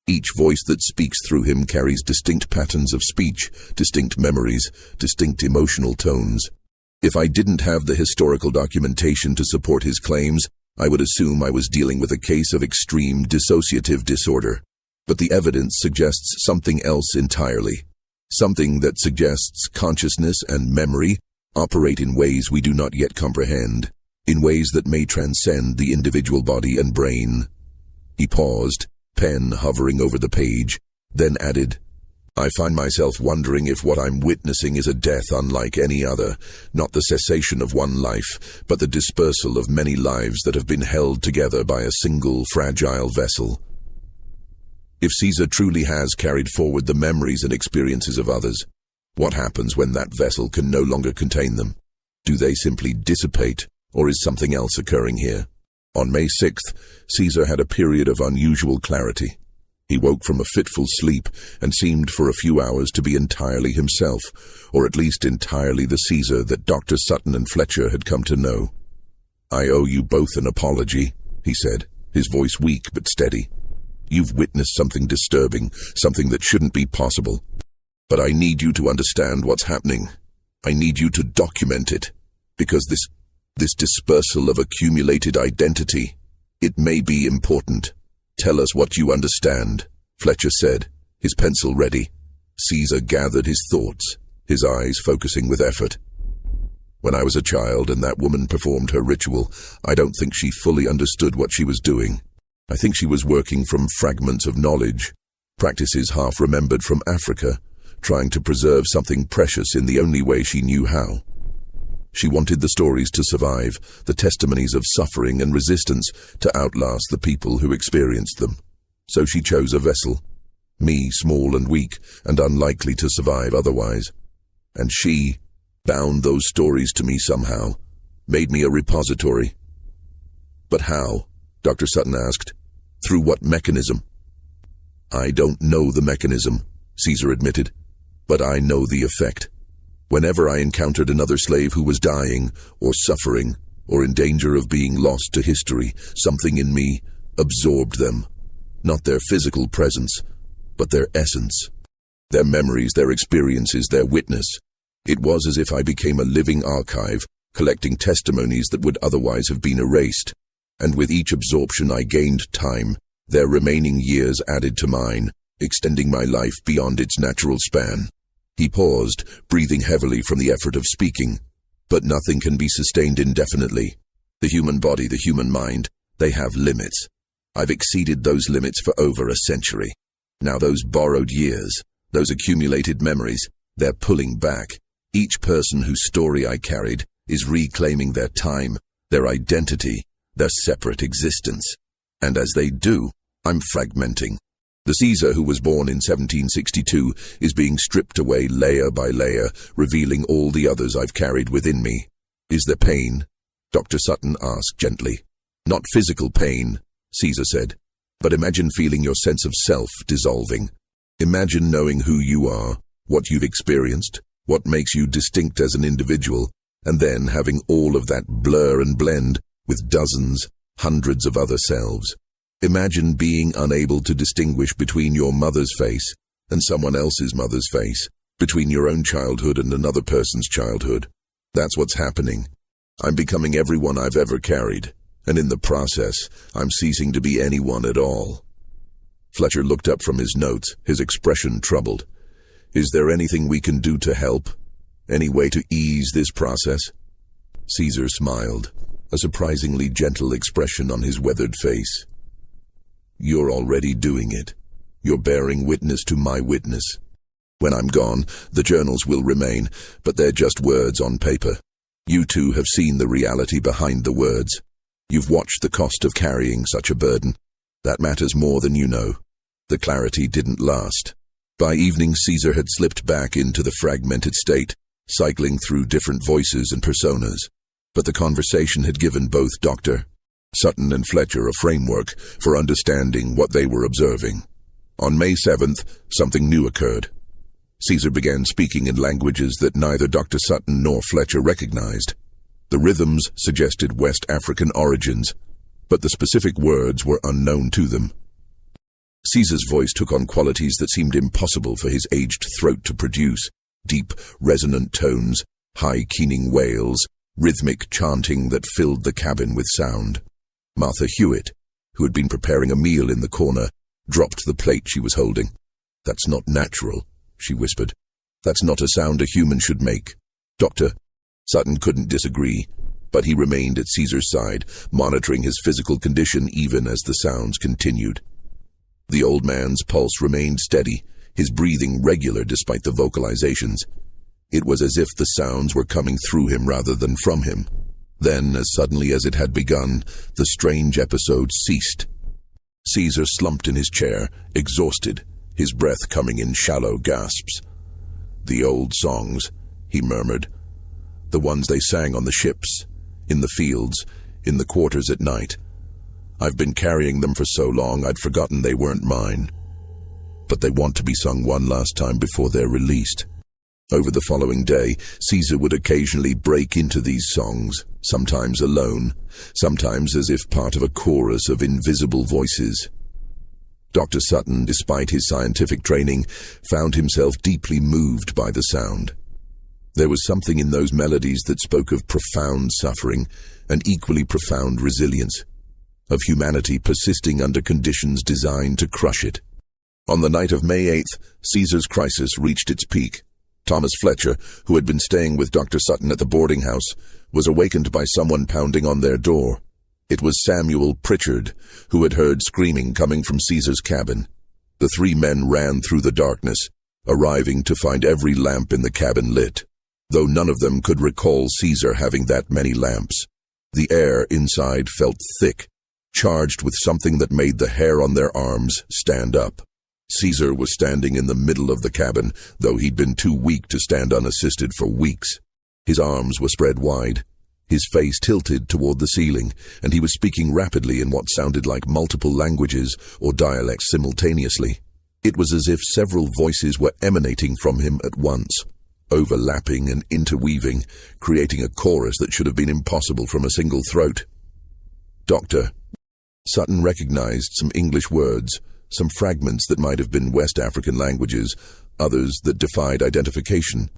Each voice that speaks through him carries distinct patterns of speech, distinct memories, distinct emotional tones. If I didn't have the historical documentation to support his claims, I would assume I was dealing with a case of extreme dissociative disorder. But the evidence suggests something else entirely. Something that suggests consciousness and memory operate in ways we do not yet comprehend, in ways that may transcend the individual body and brain. He paused, pen hovering over the page, then added, I find myself wondering if what I'm witnessing is a death unlike any other, not the cessation of one life, but the dispersal of many lives that have been held together by a single fragile vessel. If Caesar truly has carried forward the memories and experiences of others, what happens when that vessel can no longer contain them? Do they simply dissipate, or is something else occurring here? On May 6th, Caesar had a period of unusual clarity. He woke from a fitful sleep and seemed for a few hours to be entirely himself, or at least entirely the Caesar that Dr. Sutton and Fletcher had come to know. I owe you both an apology, he said, his voice weak but steady. You've witnessed something disturbing, something that shouldn't be possible. But I need you to understand what's happening. I need you to document it, because this dispersal of accumulated identity, it may be important. Tell us what you understand, Fletcher said, his pencil ready. Caesar gathered his thoughts, his eyes focusing with effort. When I was a child and that woman performed her ritual, I don't think she fully understood what she was doing. I think she was working from fragments of knowledge, practices half remembered from Africa, trying to preserve something precious in the only way she knew how. She wanted the stories to survive, the testimonies of suffering and resistance to outlast the people who experienced them. So she chose a vessel, me, small and weak, and unlikely to survive otherwise. And she bound those stories to me somehow, made me a repository. But how? Dr. Sutton asked. Through what mechanism? I don't know the mechanism, Caesar admitted, but I know the effect. Whenever I encountered another slave who was dying, or suffering, or in danger of being lost to history, something in me absorbed them. Not their physical presence, but their essence. Their memories, their experiences, their witness. It was as if I became a living archive, collecting testimonies that would otherwise have been erased. And with each absorption I gained time, their remaining years added to mine, extending my life beyond its natural span. He paused, breathing heavily from the effort of speaking. But nothing can be sustained indefinitely. The human body, the human mind, they have limits. I've exceeded those limits for over a century. Now those borrowed years, those accumulated memories, they're pulling back. Each person whose story I carried is reclaiming their time, their identity, their separate existence. And as they do, I'm fragmenting. The Caesar who was born in 1762 is being stripped away layer by layer, revealing all the others I've carried within me. Is there pain? Dr. Sutton asked gently. Not physical pain, Caesar said, but imagine feeling your sense of self dissolving. Imagine knowing who you are, what you've experienced, what makes you distinct as an individual, and then having all of that blur and blend with dozens, hundreds of other selves. Imagine being unable to distinguish between your mother's face and someone else's mother's face, between your own childhood and another person's childhood. That's what's happening. I'm becoming everyone I've ever carried, and in the process, I'm ceasing to be anyone at all. Fletcher looked up from his notes, his expression troubled. Is there anything we can do to help? Any way to ease this process? Caesar smiled, a surprisingly gentle expression on his weathered face. You're already doing it. You're bearing witness to my witness. When I'm gone, the journals will remain, but they're just words on paper. You two have seen the reality behind the words. You've watched the cost of carrying such a burden. That matters more than you know. The clarity didn't last. By evening, Caesar had slipped back into the fragmented state, cycling through different voices and personas. But the conversation had given both Dr. Sutton and Fletcher a framework for understanding what they were observing. On May 7th, something new occurred. Caesar began speaking in languages that neither Dr. Sutton nor Fletcher recognized. The rhythms suggested West African origins, but the specific words were unknown to them. Caesar's voice took on qualities that seemed impossible for his aged throat to produce: deep, resonant tones, high, keening wails, rhythmic chanting that filled the cabin with sound. Martha Hewitt, who had been preparing a meal in the corner, dropped the plate she was holding. "That's not natural," she whispered. "That's not a sound a human should make." Dr. Sutton couldn't disagree, but he remained at Caesar's side, monitoring his physical condition even as the sounds continued. The old man's pulse remained steady, his breathing regular despite the vocalizations. It was as if the sounds were coming through him rather than from him. Then, as suddenly as it had begun, the strange episode ceased. Caesar slumped in his chair, exhausted, his breath coming in shallow gasps. "The old songs," he murmured. "The ones they sang on the ships, in the fields, in the quarters at night. I've been carrying them for so long I'd forgotten they weren't mine. But they want to be sung one last time before they're released." Over the following day, Caesar would occasionally break into these songs, sometimes alone, sometimes as if part of a chorus of invisible voices. Dr. Sutton, despite his scientific training, found himself deeply moved by the sound. There was something in those melodies that spoke of profound suffering and equally profound resilience, of humanity persisting under conditions designed to crush it. On the night of May 8th, Caesar's crisis reached its peak. Thomas Fletcher, who had been staying with Dr. Sutton at the boarding house, was awakened by someone pounding on their door. It was Samuel Pritchard, who had heard screaming coming from Caesar's cabin. The three men ran through the darkness, arriving to find every lamp in the cabin lit, though none of them could recall Caesar having that many lamps. The air inside felt thick, charged with something that made the hair on their arms stand up. Caesar was standing in the middle of the cabin, though he'd been too weak to stand unassisted for weeks. His arms were spread wide, His face tilted toward the ceiling, and he was speaking rapidly in what sounded like multiple languages or dialects simultaneously. It was as if several voices were emanating from him at once, overlapping and interweaving, creating a chorus that should have been impossible from a single throat. "Doctor." Sutton recognized some English words, some fragments that might have been West African languages, others that defied identification.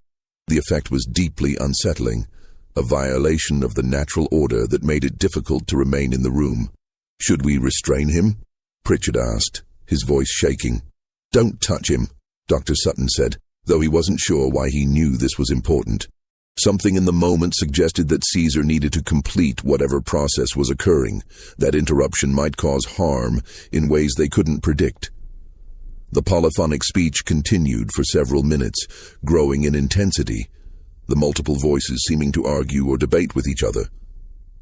The effect was deeply unsettling, a violation of the natural order that made it difficult to remain in the room. "Should we restrain him?" Pritchard asked, his voice shaking. "Don't touch him," Dr. Sutton said, though he wasn't sure why he knew this was important. Something in the moment suggested that Caesar needed to complete whatever process was occurring. That interruption might cause harm in ways they couldn't predict. The polyphonic speech continued for several minutes, growing in intensity, the multiple voices seeming to argue or debate with each other.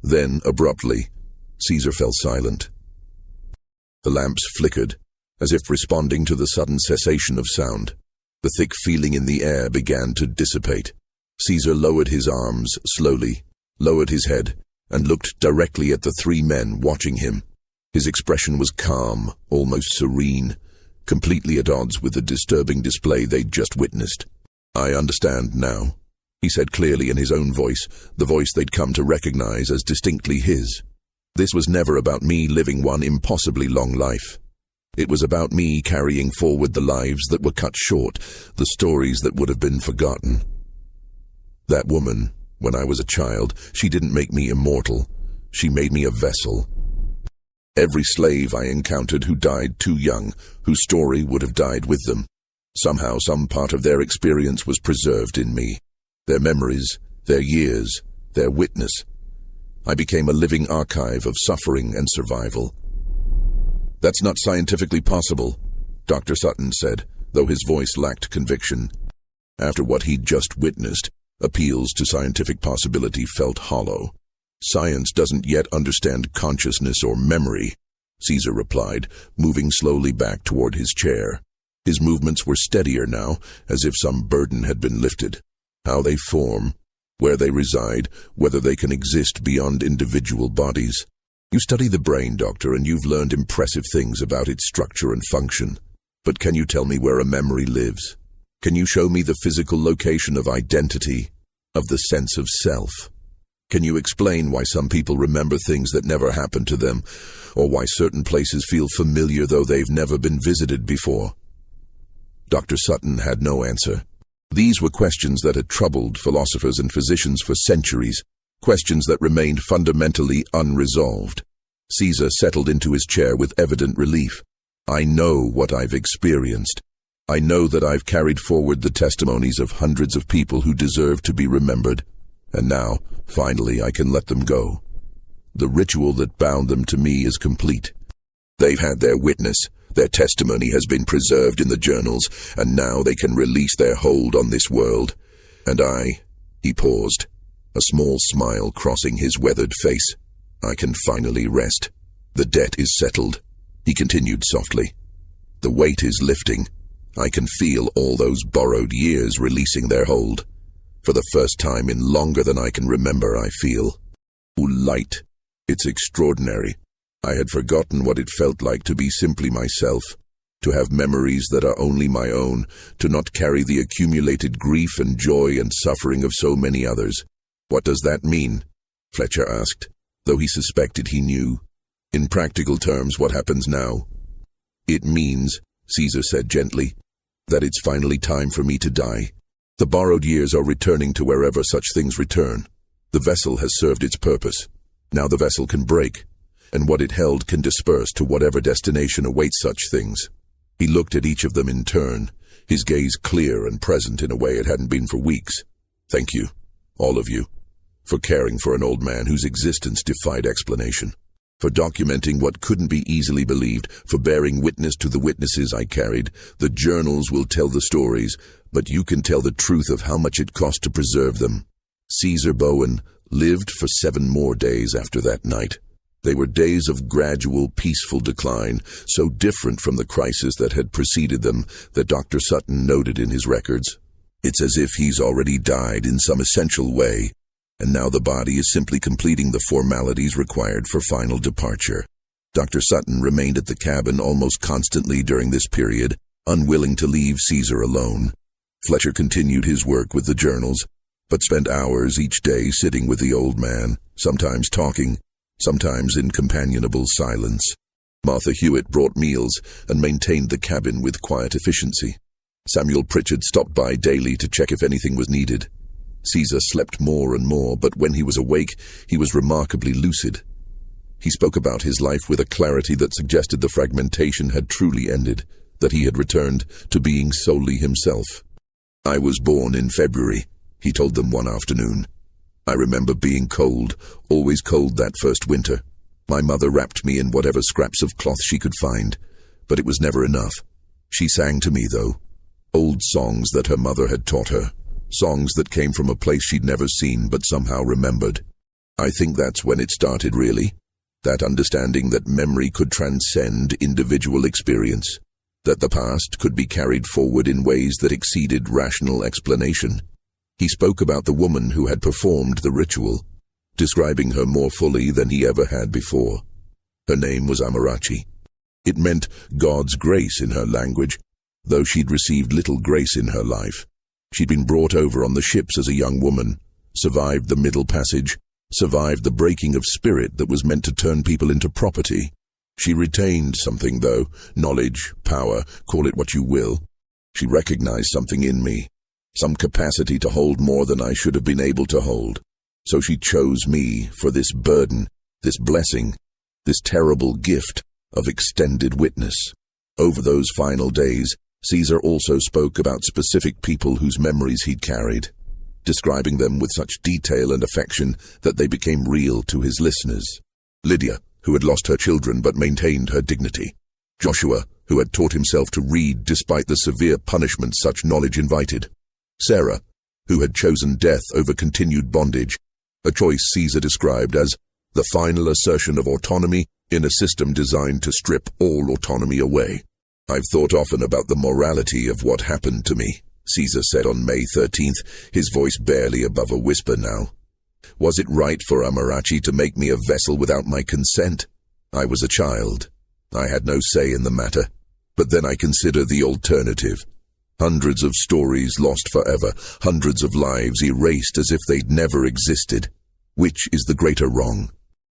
Then, abruptly, Caesar fell silent. The lamps flickered, as if responding to the sudden cessation of sound. The thick feeling in the air began to dissipate. Caesar lowered his arms slowly, lowered his head, and looked directly at the three men watching him. His expression was calm, almost serene, completely at odds with the disturbing display they'd just witnessed. "I understand now," he said clearly in his own voice, the voice they'd come to recognize as distinctly his. "This was never about me living one impossibly long life. It was about me carrying forward the lives that were cut short, the stories that would have been forgotten. That woman, when I was a child, she didn't make me immortal. She made me a vessel. Every slave I encountered who died too young, whose story would have died with them. Somehow some part of their experience was preserved in me. Their memories, their years, their witness. I became a living archive of suffering and survival." "That's not scientifically possible," Dr. Sutton said, though his voice lacked conviction. After what he'd just witnessed, appeals to scientific possibility felt hollow. "Science doesn't yet understand consciousness or memory," Caesar replied, moving slowly back toward his chair. His movements were steadier now, as if some burden had been lifted. "How they form, where they reside, whether they can exist beyond individual bodies. You study the brain, Doctor, and you've learned impressive things about its structure and function. But can you tell me where a memory lives? Can you show me the physical location of identity, of the sense of self? Can you explain why some people remember things that never happened to them, or why certain places feel familiar though they've never been visited before?" Dr. Sutton had no answer. These were questions that had troubled philosophers and physicians for centuries, questions that remained fundamentally unresolved. Caesar settled into his chair with evident relief. "I know what I've experienced. I know that I've carried forward the testimonies of hundreds of people who deserve to be remembered, and now, finally, I can let them go. The ritual that bound them to me is complete. They've had their witness, their testimony has been preserved in the journals, and now they can release their hold on this world. And he paused, a small smile crossing his weathered face. I can finally rest. The debt is settled," he continued softly. "The weight is lifting. I can feel all those borrowed years releasing their hold. For the first time in longer than I can remember, I feel light. It's extraordinary. I had forgotten what it felt like to be simply myself, to have memories that are only my own, to not carry the accumulated grief and joy and suffering of so many others." "What does that mean?" Fletcher asked, though he suspected he knew. "In practical terms, what happens now?" "It means," Caesar said gently, "that it's finally time for me to die. The borrowed years are returning to wherever such things return. The vessel has served its purpose. Now the vessel can break, and what it held can disperse to whatever destination awaits such things." He looked at each of them in turn, his gaze clear and present in a way it hadn't been for weeks. "Thank you, all of you, for caring for an old man whose existence defied explanation, for documenting what couldn't be easily believed, for bearing witness to the witnesses I carried. The journals will tell the stories, but you can tell the truth of how much it cost to preserve them." Caesar Bowen lived for 7 more days after that night. They were days of gradual, peaceful decline, so different from the crisis that had preceded them that Dr. Sutton noted in his records. "It's as if he's already died in some essential way, and now the body is simply completing the formalities required for final departure. Dr. Sutton remained at the cabin almost constantly during this period, unwilling to leave Caesar alone. Fletcher continued his work with the journals, but spent hours each day sitting with the old man, sometimes talking, sometimes in companionable silence. Martha Hewitt brought meals and maintained the cabin with quiet efficiency. Samuel Pritchard stopped by daily to check if anything was needed. Caesar slept more and more, but when he was awake, he was remarkably lucid. He spoke about his life with a clarity that suggested the fragmentation had truly ended, that he had returned to being solely himself. "I was born in February," he told them one afternoon. "I remember being cold, always cold that first winter. My mother wrapped me in whatever scraps of cloth she could find, but it was never enough. She sang to me, though, old songs that her mother had taught her, songs that came from a place she'd never seen but somehow remembered. I think that's when it started, really. That understanding that memory could transcend individual experience, that the past could be carried forward in ways that exceeded rational explanation." He spoke about the woman who had performed the ritual, describing her more fully than he ever had before. Her name was Amarachi. It meant God's grace in her language, though she'd received little grace in her life. She'd been brought over on the ships as a young woman, survived the Middle Passage, survived the breaking of spirit that was meant to turn people into property. She retained something, though, knowledge, power, call it what you will. She recognized something in me, some capacity to hold more than I should have been able to hold. So she chose me for this burden, this blessing, this terrible gift of extended witness. Over those final days, Caesar also spoke about specific people whose memories he'd carried, describing them with such detail and affection that they became real to his listeners. Lydia, who had lost her children but maintained her dignity. Joshua, who had taught himself to read despite the severe punishment such knowledge invited. Sarah, who had chosen death over continued bondage, a choice Caesar described as the final assertion of autonomy in a system designed to strip all autonomy away. "I've thought often about the morality of what happened to me," Caesar said on May 13th, his voice barely above a whisper now. "Was it right for Amarachi to make me a vessel without my consent? I was a child. I had no say in the matter. But then I consider the alternative. Hundreds of stories lost forever, hundreds of lives erased as if they'd never existed. Which is the greater wrong?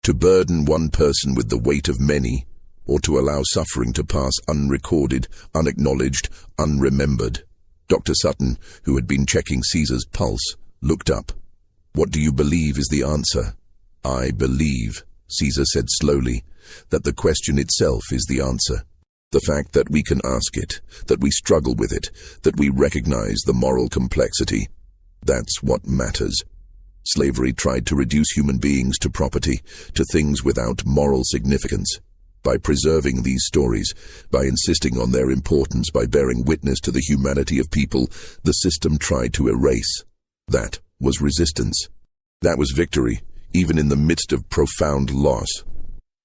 To burden one person with the weight of many, or to allow suffering to pass unrecorded, unacknowledged, unremembered?" Dr. Sutton, who had been checking Caesar's pulse, looked up. "What do you believe is the answer?" "I believe," Caesar said slowly, "that the question itself is the answer. The fact that we can ask it, that we struggle with it, that we recognize the moral complexity. That's what matters. Slavery tried to reduce human beings to property, to things without moral significance. By preserving these stories, by insisting on their importance, by bearing witness to the humanity of people, the system tried to erase. That was resistance. That was victory, even in the midst of profound loss.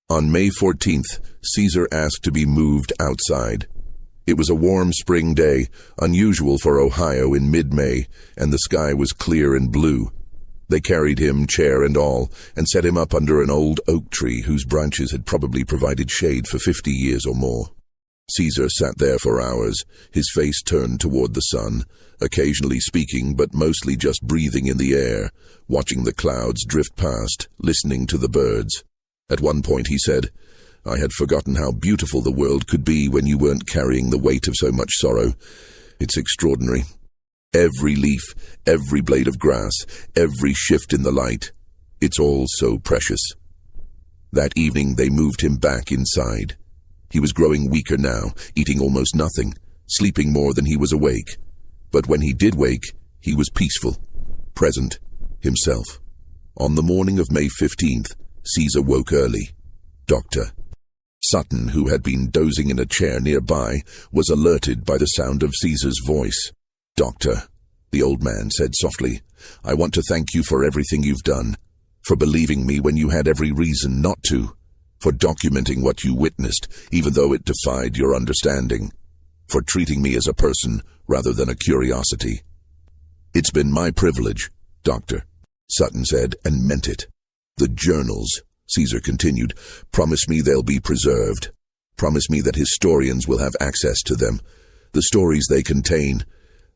On May 14th, Caesar asked to be moved outside. It was a warm spring day, unusual for Ohio in mid-May, and the sky was clear and blue. They carried him, chair and all, and set him up under an old oak tree whose branches had probably provided shade for 50 years or more. Caesar sat there for hours, his face turned toward the sun, occasionally speaking but mostly just breathing in the air, watching the clouds drift past, listening to the birds. At one point he said, "I had forgotten how beautiful the world could be when you weren't carrying the weight of so much sorrow. It's extraordinary. Every leaf, every blade of grass, every shift in the light. It's all so precious." That evening they moved him back inside. He was growing weaker now, eating almost nothing, sleeping more than he was awake. But when he did wake, he was peaceful, present, himself. On the morning of May 15th, Caesar woke early. Dr. Sutton, who had been dozing in a chair nearby, was alerted by the sound of Caesar's voice. "Doctor," the old man said softly, "I want to thank you for everything you've done, for believing me when you had every reason not to, for documenting what you witnessed, even though it defied your understanding, for treating me as a person rather than a curiosity." "It's been my privilege, Doctor," Sutton said, and meant it. The journals, Caesar continued, promise me they'll be preserved. Promise me that historians will have access to them. The stories they contain,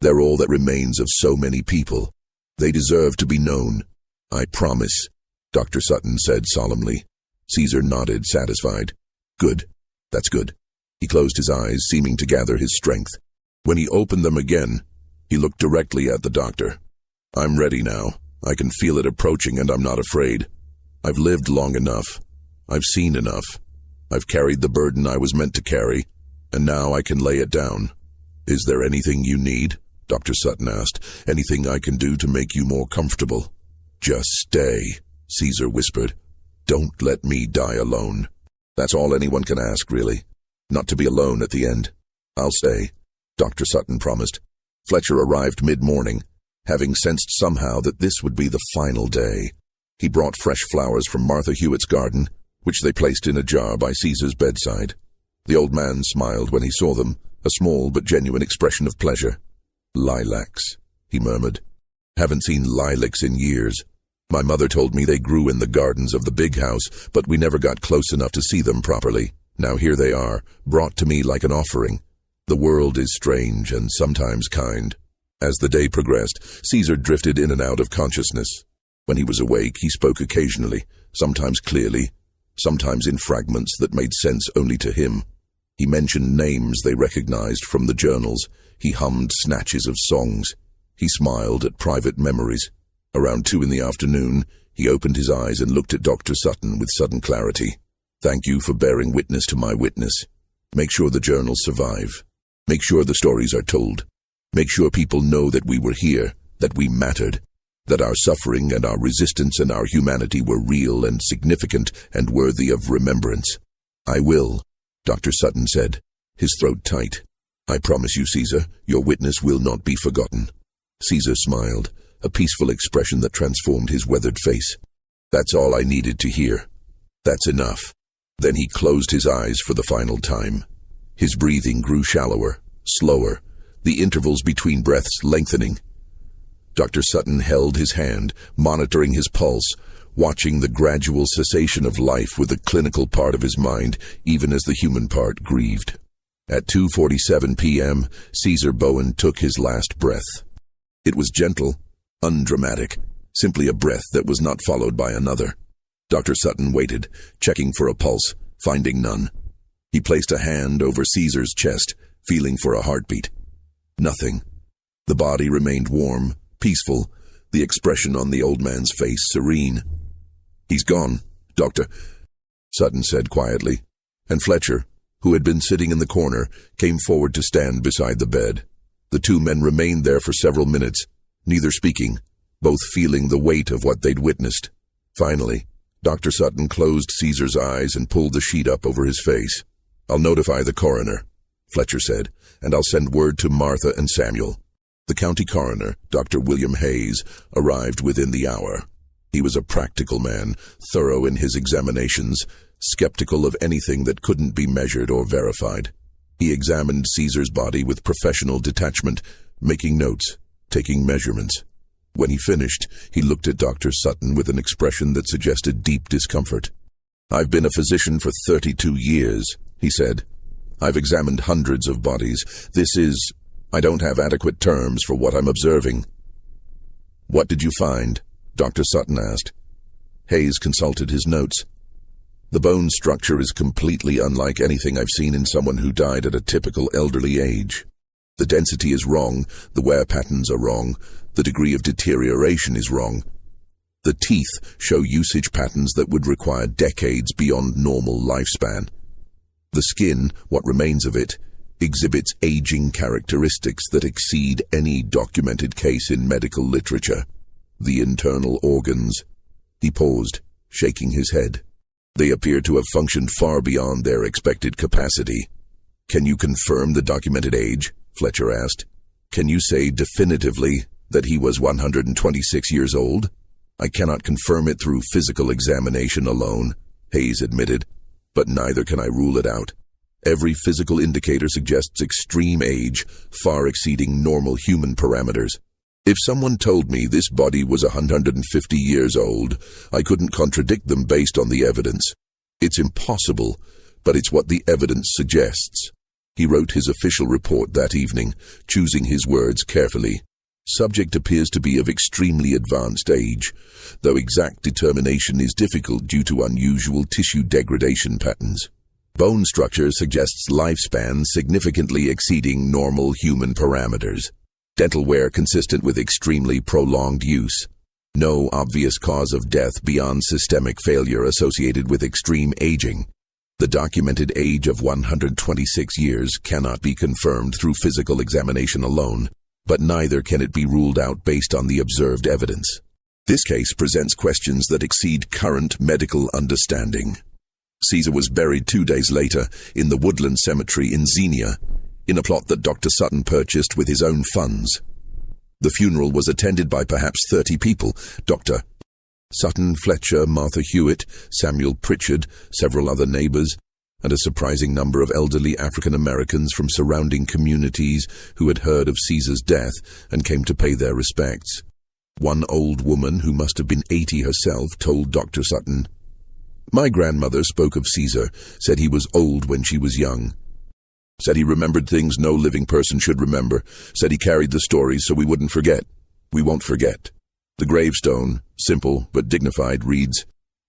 they're all that remains of so many people. They deserve to be known. I promise, Dr. Sutton said solemnly. Caesar nodded, satisfied. Good. That's good. He closed his eyes, seeming to gather his strength. When he opened them again, he looked directly at the doctor. I'm ready now. I can feel it approaching, and I'm not afraid. I've lived long enough. I've seen enough. I've carried the burden I was meant to carry, and now I can lay it down. Is there anything you need? Dr. Sutton asked. Anything I can do to make you more comfortable? Just stay, Caesar whispered. Don't let me die alone. That's all anyone can ask, really. Not to be alone at the end. I'll stay, Dr. Sutton promised. Fletcher arrived mid-morning, having sensed somehow that this would be the final day. He brought fresh flowers from Martha Hewitt's garden, which they placed in a jar by Caesar's bedside. The old man smiled when he saw them, a small but genuine expression of pleasure. Lilacs, he murmured. Haven't seen lilacs in years. My mother told me they grew in the gardens of the big house, but we never got close enough to see them properly. Now here they are, brought to me like an offering. The world is strange and sometimes kind. As the day progressed, Caesar drifted in and out of consciousness. When he was awake, he spoke occasionally, sometimes clearly, sometimes in fragments that made sense only to him. He mentioned names they recognized from the journals. He hummed snatches of songs. He smiled at private memories. Around 2 p.m, he opened his eyes and looked at Dr. Sutton with sudden clarity. Thank you for bearing witness to my witness. Make sure the journals survive. Make sure the stories are told. Make sure people know that we were here, that we mattered, that our suffering and our resistance and our humanity were real and significant and worthy of remembrance. I will, Dr. Sutton said, his throat tight. I promise you, Caesar, your witness will not be forgotten. Caesar smiled, a peaceful expression that transformed his weathered face. That's all I needed to hear. That's enough. Then he closed his eyes for the final time. His breathing grew shallower, slower, the intervals between breaths lengthening. Dr. Sutton held his hand, monitoring his pulse, watching the gradual cessation of life with the clinical part of his mind, even as the human part grieved. At 2:47 p.m., Caesar Bowen took his last breath. It was gentle, undramatic, simply a breath that was not followed by another. Dr. Sutton waited, checking for a pulse, finding none. He placed a hand over Caesar's chest, feeling for a heartbeat. Nothing. The body remained warm, peaceful, the expression on the old man's face serene. He's gone, Doctor, Sutton said quietly, and Fletcher, who had been sitting in the corner, came forward to stand beside the bed. The two men remained there for several minutes, neither speaking, both feeling the weight of what they'd witnessed. Finally, Dr. Sutton closed Caesar's eyes and pulled the sheet up over his face. I'll notify the coroner, Fletcher said, and I'll send word to Martha and Samuel. The county coroner, Dr. William Hayes, arrived within the hour. He was a practical man, thorough in his examinations, skeptical of anything that couldn't be measured or verified. He examined Caesar's body with professional detachment, making notes, taking measurements. When he finished, he looked at Dr. Sutton with an expression that suggested deep discomfort. I've been a physician for 32 years, he said. I've examined hundreds of bodies. I don't have adequate terms for what I'm observing. What did you find? Dr. Sutton asked. Hayes consulted his notes. The bone structure is completely unlike anything I've seen in someone who died at a typical elderly age. The density is wrong, the wear patterns are wrong, the degree of deterioration is wrong. The teeth show usage patterns that would require decades beyond normal lifespan. The skin, what remains of it, exhibits aging characteristics that exceed any documented case in medical literature. The internal organs. He paused, shaking his head. They appear to have functioned far beyond their expected capacity. Can you confirm the documented age? Fletcher asked. Can you say definitively that he was 126 years old? I cannot confirm it through physical examination alone, Hayes admitted, but neither can I rule it out. Every physical indicator suggests extreme age, far exceeding normal human parameters. If someone told me this body was 150 years old, I couldn't contradict them based on the evidence. It's impossible, but it's what the evidence suggests. He wrote his official report that evening, choosing his words carefully. Subject appears to be of extremely advanced age, though exact determination is difficult due to unusual tissue degradation patterns. Bone structure suggests lifespan significantly exceeding normal human parameters. Dental wear consistent with extremely prolonged use. No obvious cause of death beyond systemic failure associated with extreme aging. The documented age of 126 years cannot be confirmed through physical examination alone, but neither can it be ruled out based on the observed evidence. This case presents questions that exceed current medical understanding. Caesar was buried 2 days later in the Woodland Cemetery in Xenia, in a plot that Dr. Sutton purchased with his own funds. The funeral was attended by perhaps 30 people: Dr. Sutton, Fletcher, Martha Hewitt, Samuel Pritchard, several other neighbors, and a surprising number of elderly African Americans from surrounding communities who had heard of Caesar's death and came to pay their respects. One old woman, who must have been 80 herself, told Dr. Sutton, "My grandmother spoke of Caesar, said he was old when she was young. Said he remembered things no living person should remember. Said he carried the stories so we wouldn't forget. We won't forget." The gravestone, simple but dignified, reads,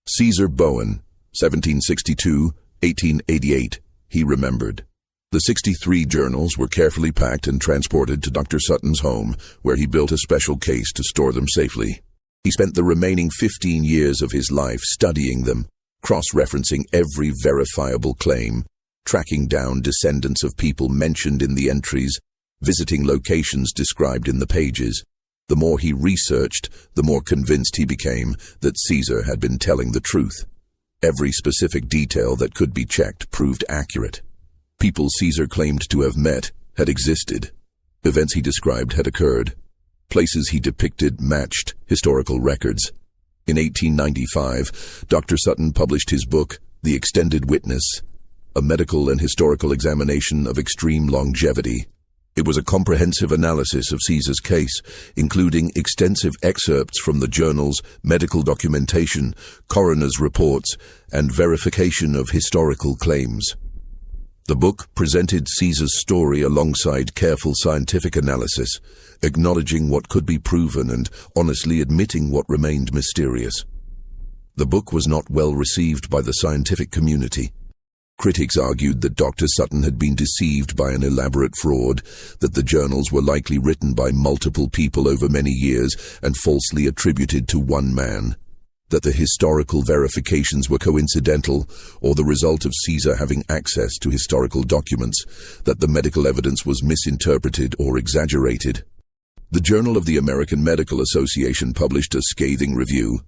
"Caesar Bowen, 1762-1888, he remembered." The 63 journals were carefully packed and transported to Dr. Sutton's home, where he built a special case to store them safely. He spent the remaining 15 years of his life studying them, cross-referencing every verifiable claim, tracking down descendants of people mentioned in the entries, visiting locations described in the pages. The more he researched, the more convinced he became that Caesar had been telling the truth. Every specific detail that could be checked proved accurate. People Caesar claimed to have met had existed. Events he described had occurred. Places he depicted matched historical records. In 1895, Dr. Sutton published his book, The Extended Witness, a medical and historical examination of extreme longevity. It was a comprehensive analysis of Caesar's case, including extensive excerpts from the journals, medical documentation, coroner's reports, and verification of historical claims. The book presented Caesar's story alongside careful scientific analysis, acknowledging what could be proven and honestly admitting what remained mysterious. The book was not well received by the scientific community. Critics argued that Dr. Sutton had been deceived by an elaborate fraud, that the journals were likely written by multiple people over many years and falsely attributed to one man, that the historical verifications were coincidental or the result of Caesar having access to historical documents, that the medical evidence was misinterpreted or exaggerated. The Journal of the American Medical Association published a scathing review.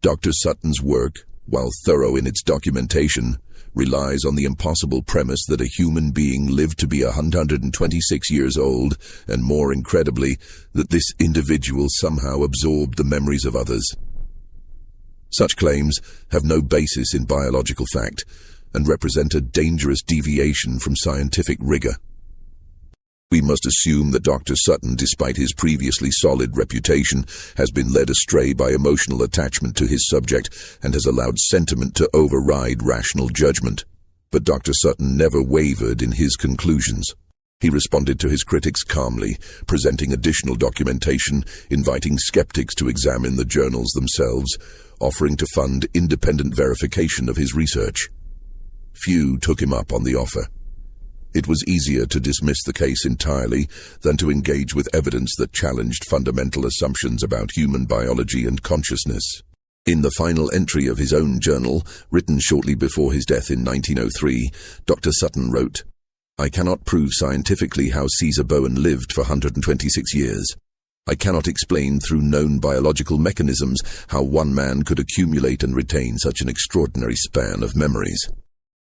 Dr. Sutton's work, while thorough in its documentation, relies on the impossible premise that a human being lived to be 126 years old, and more incredibly, that this individual somehow absorbed the memories of others. Such claims have no basis in biological fact and represent a dangerous deviation from scientific rigor. We must assume that Dr. Sutton, despite his previously solid reputation, has been led astray by emotional attachment to his subject and has allowed sentiment to override rational judgment. But Dr. Sutton never wavered in his conclusions. He responded to his critics calmly, presenting additional documentation, inviting skeptics to examine the journals themselves, offering to fund independent verification of his research. Few took him up on the offer. It was easier to dismiss the case entirely than to engage with evidence that challenged fundamental assumptions about human biology and consciousness. In the final entry of his own journal, written shortly before his death in 1903, Dr. Sutton wrote, "I cannot prove scientifically how Caesar Bowen lived for 126 years. I cannot explain through known biological mechanisms how one man could accumulate and retain such an extraordinary span of memories.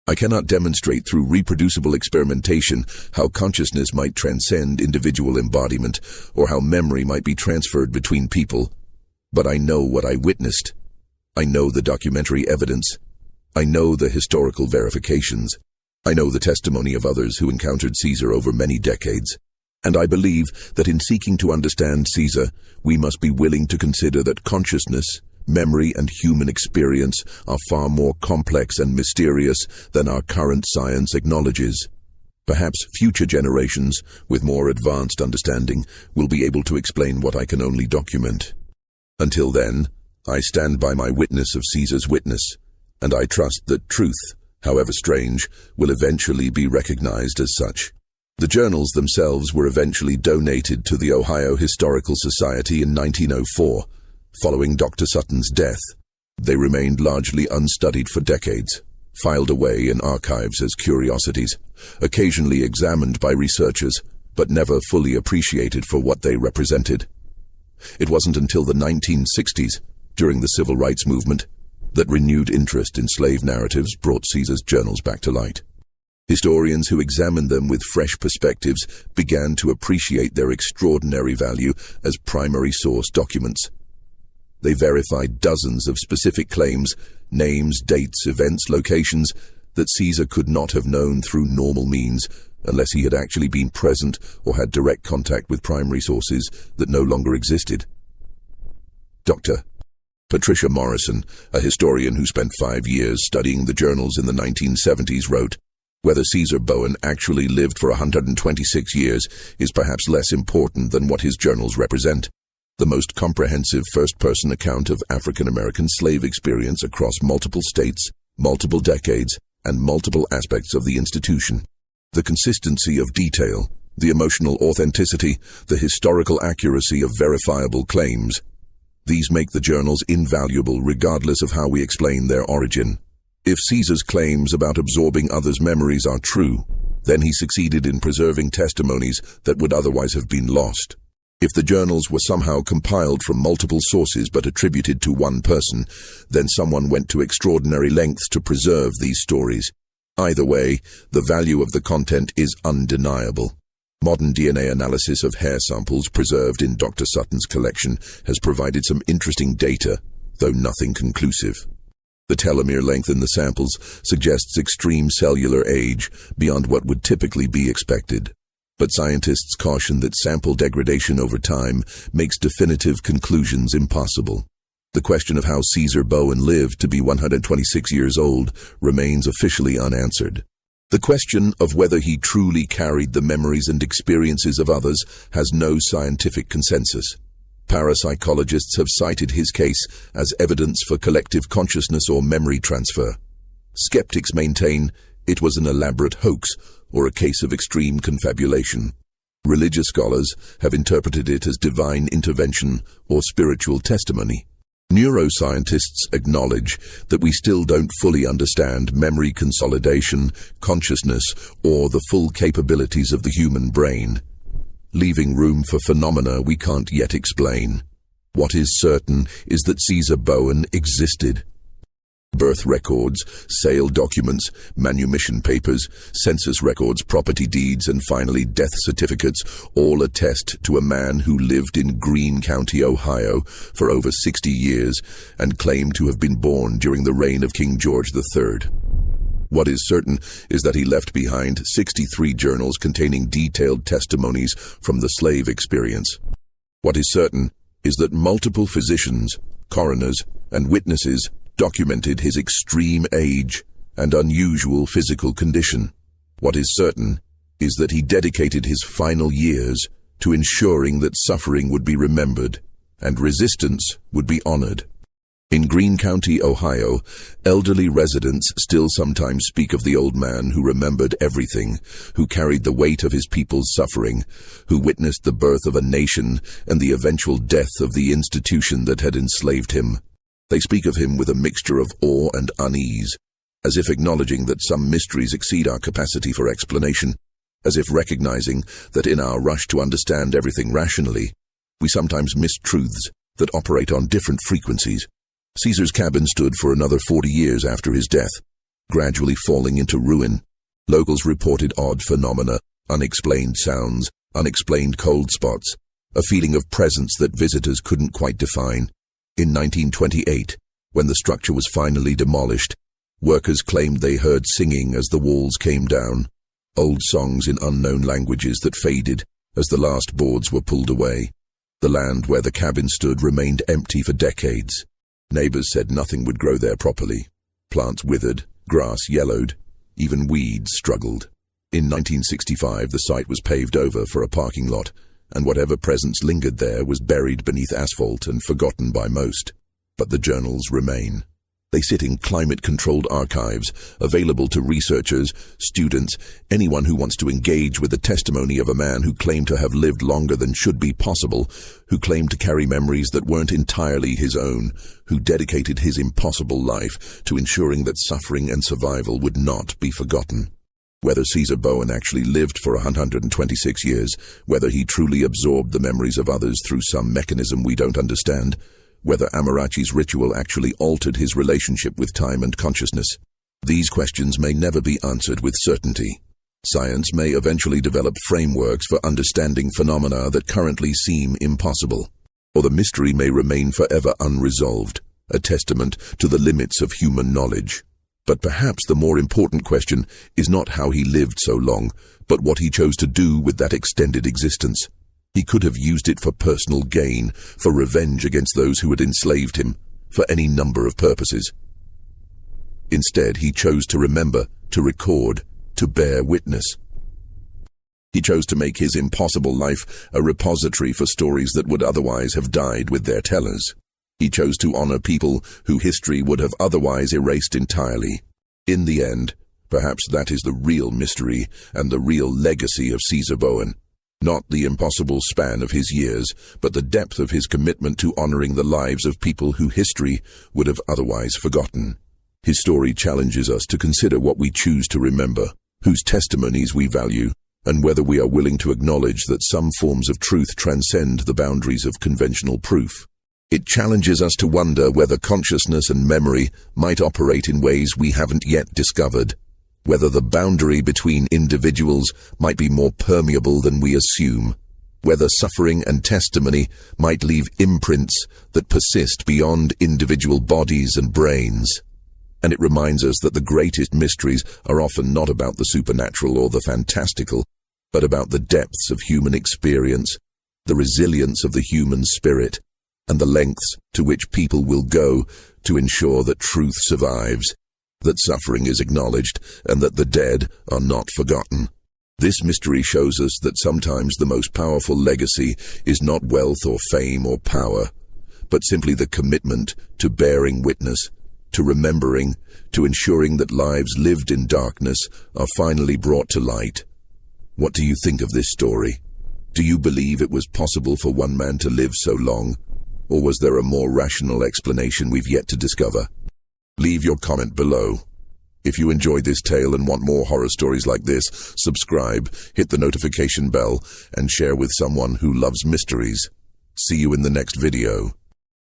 I cannot demonstrate through reproducible experimentation how consciousness might transcend individual embodiment or how memory might be transferred between people. But I know what I witnessed. I know the documentary evidence. I know the historical verifications. I know the testimony of others who encountered Caesar over many decades. And I believe that in seeking to understand Caesar, we must be willing to consider that consciousness, memory, and human experience are far more complex and mysterious than our current science acknowledges. Perhaps future generations, with more advanced understanding, will be able to explain what I can only document. Until then, I stand by my witness of Caesar's witness, and I trust that truth, however strange, will eventually be recognized as such. The journals themselves were eventually donated to the Ohio Historical Society in 1904, following Dr. Sutton's death. They remained largely unstudied for decades, filed away in archives as curiosities, occasionally examined by researchers, but never fully appreciated for what they represented. It wasn't until the 1960s, during the Civil Rights Movement, that renewed interest in slave narratives brought Caesar's journals back to light. Historians who examined them with fresh perspectives began to appreciate their extraordinary value as primary source documents. They verified dozens of specific claims, names, dates, events, locations that Caesar could not have known through normal means unless he had actually been present or had direct contact with primary sources that no longer existed. Dr. Patricia Morrison, a historian who spent 5 years studying the journals in the 1970s, wrote, "Whether Caesar Bowen actually lived for 126 years is perhaps less important than what his journals represent. The most comprehensive first-person account of African-American slave experience across multiple states, multiple decades, and multiple aspects of the institution. The consistency of detail, the emotional authenticity, the historical accuracy of verifiable claims. These make the journals invaluable regardless of how we explain their origin. If Caesar's claims about absorbing others' memories are true, then he succeeded in preserving testimonies that would otherwise have been lost. If the journals were somehow compiled from multiple sources but attributed to one person, then someone went to extraordinary lengths to preserve these stories. Either way, the value of the content is undeniable. Modern DNA analysis of hair samples preserved in Dr. Sutton's collection has provided some interesting data, though nothing conclusive. The telomere length in the samples suggests extreme cellular age beyond what would typically be expected. But scientists caution that sample degradation over time makes definitive conclusions impossible. The question of how Caesar Bowen lived to be 126 years old remains officially unanswered. The question of whether he truly carried the memories and experiences of others has no scientific consensus. Parapsychologists have cited his case as evidence for collective consciousness or memory transfer. Skeptics maintain it was an elaborate hoax or a case of extreme confabulation. Religious scholars have interpreted it as divine intervention or spiritual testimony. Neuroscientists acknowledge that we still don't fully understand memory consolidation, consciousness, or the full capabilities of the human brain, leaving room for phenomena we can't yet explain. What is certain is that Caesar Bowen existed. Birth records, sale documents, manumission papers, census records, property deeds, and finally death certificates all attest to a man who lived in Greene County, Ohio for over 60 years and claimed to have been born during the reign of King George III. What is certain is that he left behind 63 journals containing detailed testimonies from the slave experience. What is certain is that multiple physicians, coroners, and witnesses documented his extreme age and unusual physical condition. What is certain is that he dedicated his final years to ensuring that suffering would be remembered and resistance would be honored. In Greene County, Ohio, elderly residents still sometimes speak of the old man who remembered everything, who carried the weight of his people's suffering, who witnessed the birth of a nation and the eventual death of the institution that had enslaved him. They speak of him with a mixture of awe and unease, as if acknowledging that some mysteries exceed our capacity for explanation, as if recognizing that in our rush to understand everything rationally, we sometimes miss truths that operate on different frequencies. Caesar's cabin stood for another 40 years after his death, gradually falling into ruin. Locals reported odd phenomena, unexplained sounds, unexplained cold spots, a feeling of presence that visitors couldn't quite define. In 1928, when the structure was finally demolished, workers claimed they heard singing as the walls came down, old songs in unknown languages that faded As the last boards were pulled away, the land where the cabin stood remained empty for decades. Neighbors said nothing would grow there properly. Plants withered, grass yellowed, even weeds struggled. In 1965, the site was paved over for a parking lot, and whatever presence lingered there was buried beneath asphalt and forgotten by most. But the journals remain. They sit in climate-controlled archives, available to researchers, students, anyone who wants to engage with the testimony of a man who claimed to have lived longer than should be possible, who claimed to carry memories that weren't entirely his own, who dedicated his impossible life to ensuring that suffering and survival would not be forgotten. Whether Caesar Bowen actually lived for 126 years, whether he truly absorbed the memories of others through some mechanism we don't understand, whether Amarachi's ritual actually altered his relationship with time and consciousness, these questions may never be answered with certainty. Science may eventually develop frameworks for understanding phenomena that currently seem impossible, or the mystery may remain forever unresolved, a testament to the limits of human knowledge. But perhaps the more important question is not how he lived so long, but what he chose to do with that extended existence. He could have used it for personal gain, for revenge against those who had enslaved him, for any number of purposes. Instead, he chose to remember, to record, to bear witness. He chose to make his impossible life a repository for stories that would otherwise have died with their tellers. He chose to honor people who history would have otherwise erased entirely. In the end, perhaps that is the real mystery and the real legacy of Caesar Bowen. Not the impossible span of his years, but the depth of his commitment to honoring the lives of people who history would have otherwise forgotten. His story challenges us to consider what we choose to remember, whose testimonies we value, and whether we are willing to acknowledge that some forms of truth transcend the boundaries of conventional proof. It challenges us to wonder whether consciousness and memory might operate in ways we haven't yet discovered, whether the boundary between individuals might be more permeable than we assume, whether suffering and testimony might leave imprints that persist beyond individual bodies and brains. And it reminds us that the greatest mysteries are often not about the supernatural or the fantastical, but about the depths of human experience, the resilience of the human spirit, and the lengths to which people will go to ensure that truth survives, that suffering is acknowledged, and that the dead are not forgotten. This mystery shows us that sometimes the most powerful legacy is not wealth or fame or power, but simply the commitment to bearing witness, to remembering, to ensuring that lives lived in darkness are finally brought to light. What do you think of this story? Do you believe it was possible for one man to live so long? Or was there a more rational explanation we've yet to discover? Leave your comment below. If you enjoyed this tale and want more horror stories like this, subscribe, hit the notification bell, and share with someone who loves mysteries. See you in the next video.